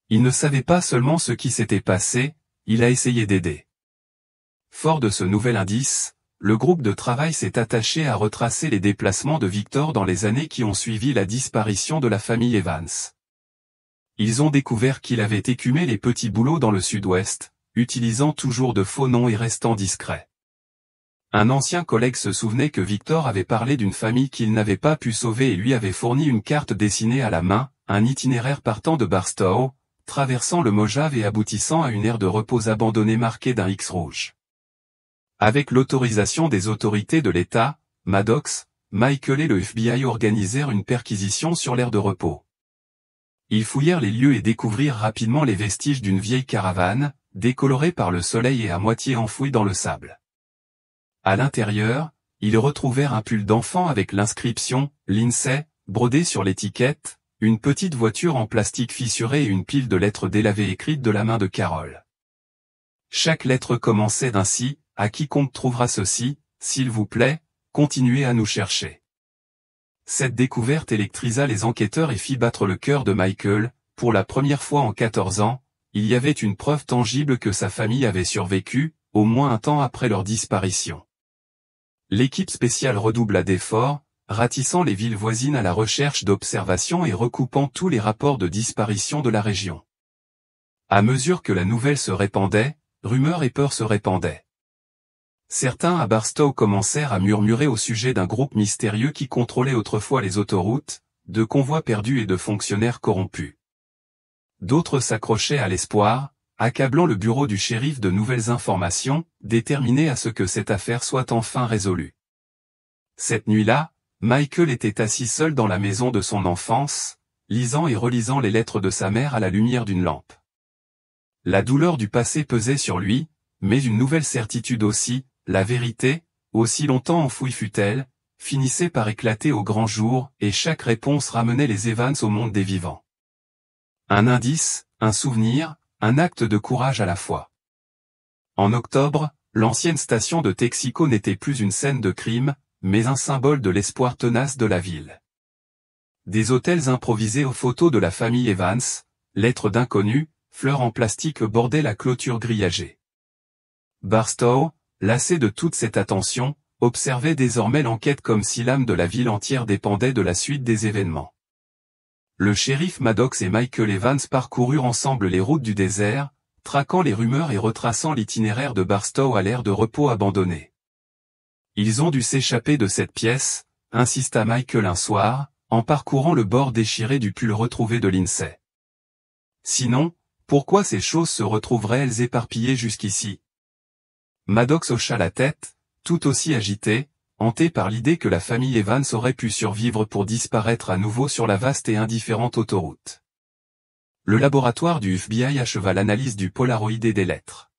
Speaker 1: Il ne savait pas seulement ce qui s'était passé, il a essayé d'aider. Fort de ce nouvel indice, le groupe de travail s'est attaché à retracer les déplacements de Victor dans les années qui ont suivi la disparition de la famille Evans. Ils ont découvert qu'il avait écumé les petits boulots dans le sud-ouest, utilisant toujours de faux noms et restant discret. Un ancien collègue se souvenait que Victor avait parlé d'une famille qu'il n'avait pas pu sauver et lui avait fourni une carte dessinée à la main, un itinéraire partant de Barstow, traversant le Mojave et aboutissant à une aire de repos abandonnée marquée d'un X rouge. Avec l'autorisation des autorités de l'État, Maddox, Michael et le FBI organisèrent une perquisition sur l'aire de repos. Ils fouillèrent les lieux et découvrirent rapidement les vestiges d'une vieille caravane, décolorée par le soleil et à moitié enfouie dans le sable. À l'intérieur, ils retrouvèrent un pull d'enfant avec l'inscription « Lindsay » brodée sur l'étiquette, une petite voiture en plastique fissuré et une pile de lettres délavées écrites de la main de Carol. Chaque lettre commençait ainsi. À quiconque trouvera ceci, s'il vous plaît, continuez à nous chercher. Cette découverte électrisa les enquêteurs et fit battre le cœur de Michael. Pour la première fois en 14 ans, il y avait une preuve tangible que sa famille avait survécu, au moins un temps après leur disparition. L'équipe spéciale redoubla d'efforts, ratissant les villes voisines à la recherche d'observations et recoupant tous les rapports de disparition de la région. À mesure que la nouvelle se répandait, rumeurs et peurs se répandaient. Certains à Barstow commencèrent à murmurer au sujet d'un groupe mystérieux qui contrôlait autrefois les autoroutes, de convois perdus et de fonctionnaires corrompus. D'autres s'accrochaient à l'espoir, accablant le bureau du shérif de nouvelles informations, déterminés à ce que cette affaire soit enfin résolue. Cette nuit-là, Michael était assis seul dans la maison de son enfance, lisant et relisant les lettres de sa mère à la lumière d'une lampe. La douleur du passé pesait sur lui, mais une nouvelle certitude aussi. La vérité, aussi longtemps enfouie fut-elle, finissait par éclater au grand jour, et chaque réponse ramenait les Evans au monde des vivants. Un indice, un souvenir, un acte de courage à la fois. En octobre, l'ancienne station de Texaco n'était plus une scène de crime, mais un symbole de l'espoir tenace de la ville. Des hôtels improvisés aux photos de la famille Evans, lettres d'inconnus, fleurs en plastique bordaient la clôture grillagée. Barstow, lassé de toute cette attention, observait désormais l'enquête comme si l'âme de la ville entière dépendait de la suite des événements. Le shérif Maddox et Michael Evans parcoururent ensemble les routes du désert, traquant les rumeurs et retraçant l'itinéraire de Barstow à l'aire de repos abandonnée. Ils ont dû s'échapper de cette pièce, insista Michael un soir, en parcourant le bord déchiré du pull retrouvé de Lindsay. Sinon, pourquoi ces choses se retrouveraient-elles éparpillées jusqu'ici? Maddox hocha la tête, tout aussi agité, hanté par l'idée que la famille Evans aurait pu survivre pour disparaître à nouveau sur la vaste et indifférente autoroute. Le laboratoire du FBI acheva l'analyse du Polaroid et des lettres.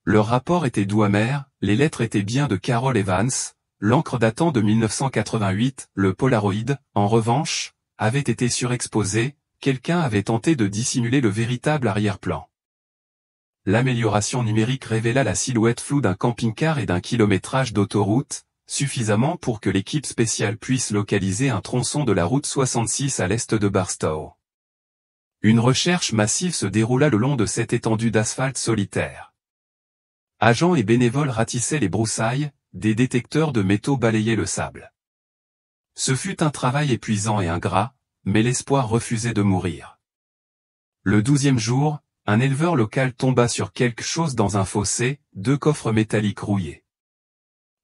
Speaker 1: Leur rapport était doux amer, les lettres étaient bien de Carol Evans, l'encre datant de 1988, le Polaroid, en revanche, avait été surexposé, quelqu'un avait tenté de dissimuler le véritable arrière-plan. L'amélioration numérique révéla la silhouette floue d'un camping-car et d'un kilométrage d'autoroute, suffisamment pour que l'équipe spéciale puisse localiser un tronçon de la route 66 à l'est de Barstow. Une recherche massive se déroula le long de cette étendue d'asphalte solitaire. Agents et bénévoles ratissaient les broussailles, des détecteurs de métaux balayaient le sable. Ce fut un travail épuisant et ingrat, mais l'espoir refusait de mourir. Le 12e jour, un éleveur local tomba sur quelque chose dans un fossé, 2 coffres métalliques rouillés.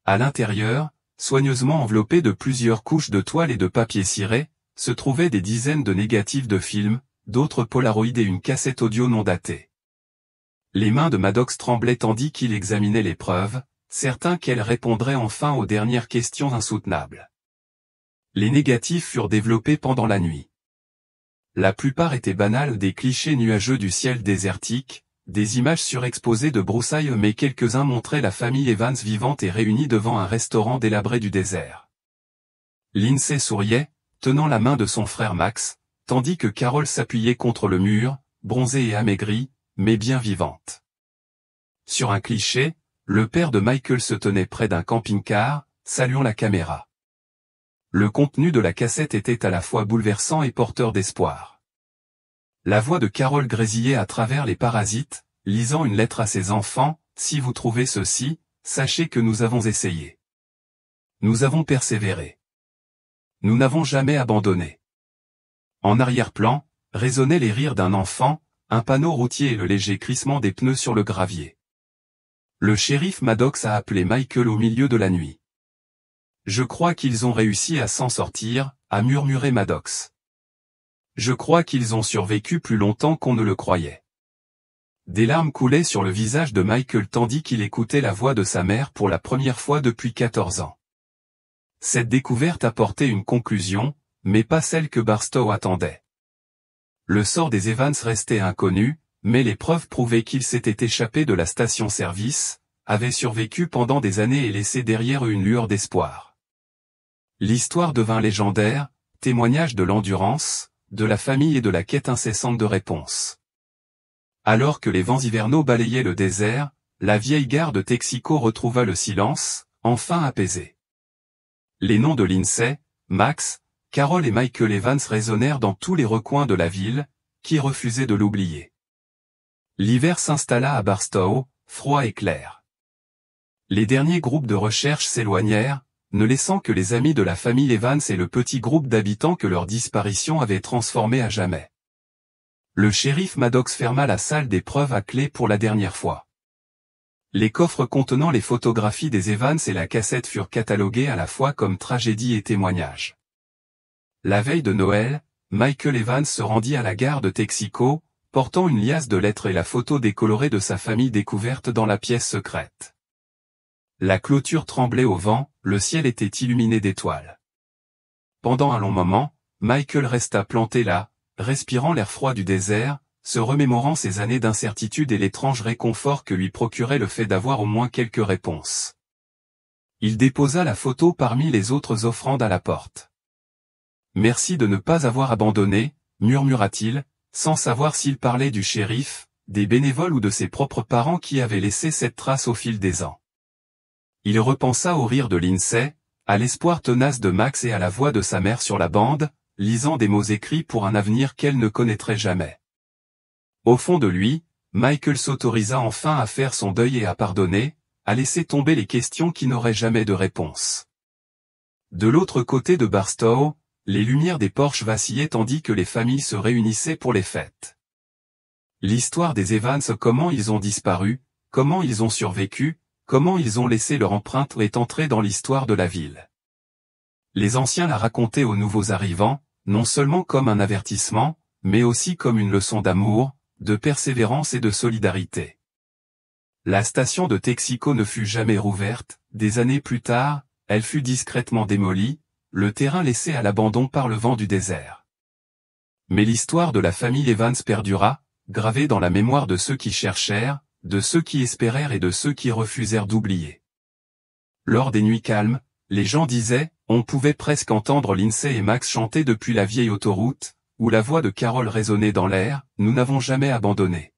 Speaker 1: À l'intérieur, soigneusement enveloppés de plusieurs couches de toile et de papier ciré, se trouvaient des dizaines de négatifs de films, d'autres polaroïdes et une cassette audio non datée. Les mains de Maddox tremblaient tandis qu'il examinait les preuves, certain qu'elle répondrait enfin aux dernières questions insoutenables. Les négatifs furent développés pendant la nuit. La plupart étaient banals, des clichés nuageux du ciel désertique, des images surexposées de broussailles, mais quelques-uns montraient la famille Evans vivante et réunie devant un restaurant délabré du désert. Lindsay souriait, tenant la main de son frère Max, tandis que Carol s'appuyait contre le mur, bronzée et amaigrie, mais bien vivante. Sur un cliché, le père de Michael se tenait près d'un camping-car, saluant la caméra. Le contenu de la cassette était à la fois bouleversant et porteur d'espoir. La voix de Carol grésillait à travers les parasites, lisant une lettre à ses enfants: « Si vous trouvez ceci, sachez que nous avons essayé. Nous avons persévéré. Nous n'avons jamais abandonné. » En arrière-plan, résonnaient les rires d'un enfant, un panneau routier et le léger crissement des pneus sur le gravier. Le shérif Maddox a appelé Michael au milieu de la nuit. « Je crois qu'ils ont réussi à s'en sortir », a murmuré Maddox. « Je crois qu'ils ont survécu plus longtemps qu'on ne le croyait. » Des larmes coulaient sur le visage de Michael tandis qu'il écoutait la voix de sa mère pour la première fois depuis 14 ans. Cette découverte apportait une conclusion, mais pas celle que Barstow attendait. Le sort des Evans restait inconnu, mais les preuves prouvaient qu'ils s'étaient échappés de la station-service, avaient survécu pendant des années et laissé derrière eux une lueur d'espoir. L'histoire devint légendaire, témoignage de l'endurance, de la famille et de la quête incessante de réponses. Alors que les vents hivernaux balayaient le désert, la vieille gare de Texaco retrouva le silence, enfin apaisé. Les noms de Lindsay, Max, Carol et Michael Evans résonnèrent dans tous les recoins de la ville, qui refusait de l'oublier. L'hiver s'installa à Barstow, froid et clair. Les derniers groupes de recherche s'éloignèrent, ne laissant que les amis de la famille Evans et le petit groupe d'habitants que leur disparition avait transformé à jamais. Le shérif Maddox ferma la salle des preuves à clé pour la dernière fois. Les coffres contenant les photographies des Evans et la cassette furent catalogués à la fois comme tragédie et témoignage. La veille de Noël, Michael Evans se rendit à la gare de Texaco, portant une liasse de lettres et la photo décolorée de sa famille découverte dans la pièce secrète. La clôture tremblait au vent, le ciel était illuminé d'étoiles. Pendant un long moment, Michael resta planté là, respirant l'air froid du désert, se remémorant ses années d'incertitude et l'étrange réconfort que lui procurait le fait d'avoir au moins quelques réponses. Il déposa la photo parmi les autres offrandes à la porte. « Merci de ne pas avoir abandonné », murmura-t-il, sans savoir s'il parlait du shérif, des bénévoles ou de ses propres parents qui avaient laissé cette trace au fil des ans. Il repensa au rire de Lindsay, à l'espoir tenace de Max et à la voix de sa mère sur la bande, lisant des mots écrits pour un avenir qu'elle ne connaîtrait jamais. Au fond de lui, Michael s'autorisa enfin à faire son deuil et à pardonner, à laisser tomber les questions qui n'auraient jamais de réponse. De l'autre côté de Barstow, les lumières des porches vacillaient tandis que les familles se réunissaient pour les fêtes. L'histoire des Evans, comment ils ont disparu, comment ils ont survécu, comment ils ont laissé leur empreinte est entrée dans l'histoire de la ville. Les anciens la racontaient aux nouveaux arrivants, non seulement comme un avertissement, mais aussi comme une leçon d'amour, de persévérance et de solidarité. La station de Texaco ne fut jamais rouverte, des années plus tard, elle fut discrètement démolie, le terrain laissé à l'abandon par le vent du désert. Mais l'histoire de la famille Evans perdura, gravée dans la mémoire de ceux qui cherchèrent, de ceux qui espérèrent et de ceux qui refusèrent d'oublier. Lors des nuits calmes, les gens disaient, on pouvait presque entendre Lindsay et Max chanter depuis la vieille autoroute, où la voix de Carol résonnait dans l'air, nous n'avons jamais abandonné.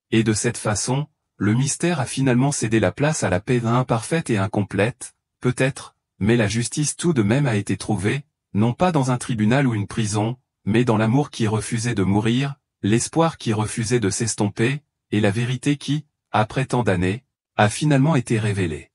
Speaker 1: Et de cette façon, le mystère a finalement cédé la place à la paix imparfaite et incomplète, peut-être, mais la justice tout de même a été trouvée, non pas dans un tribunal ou une prison, mais dans l'amour qui refusait de mourir, l'espoir qui refusait de s'estomper, et la vérité qui, après tant d'années, a finalement été révélée.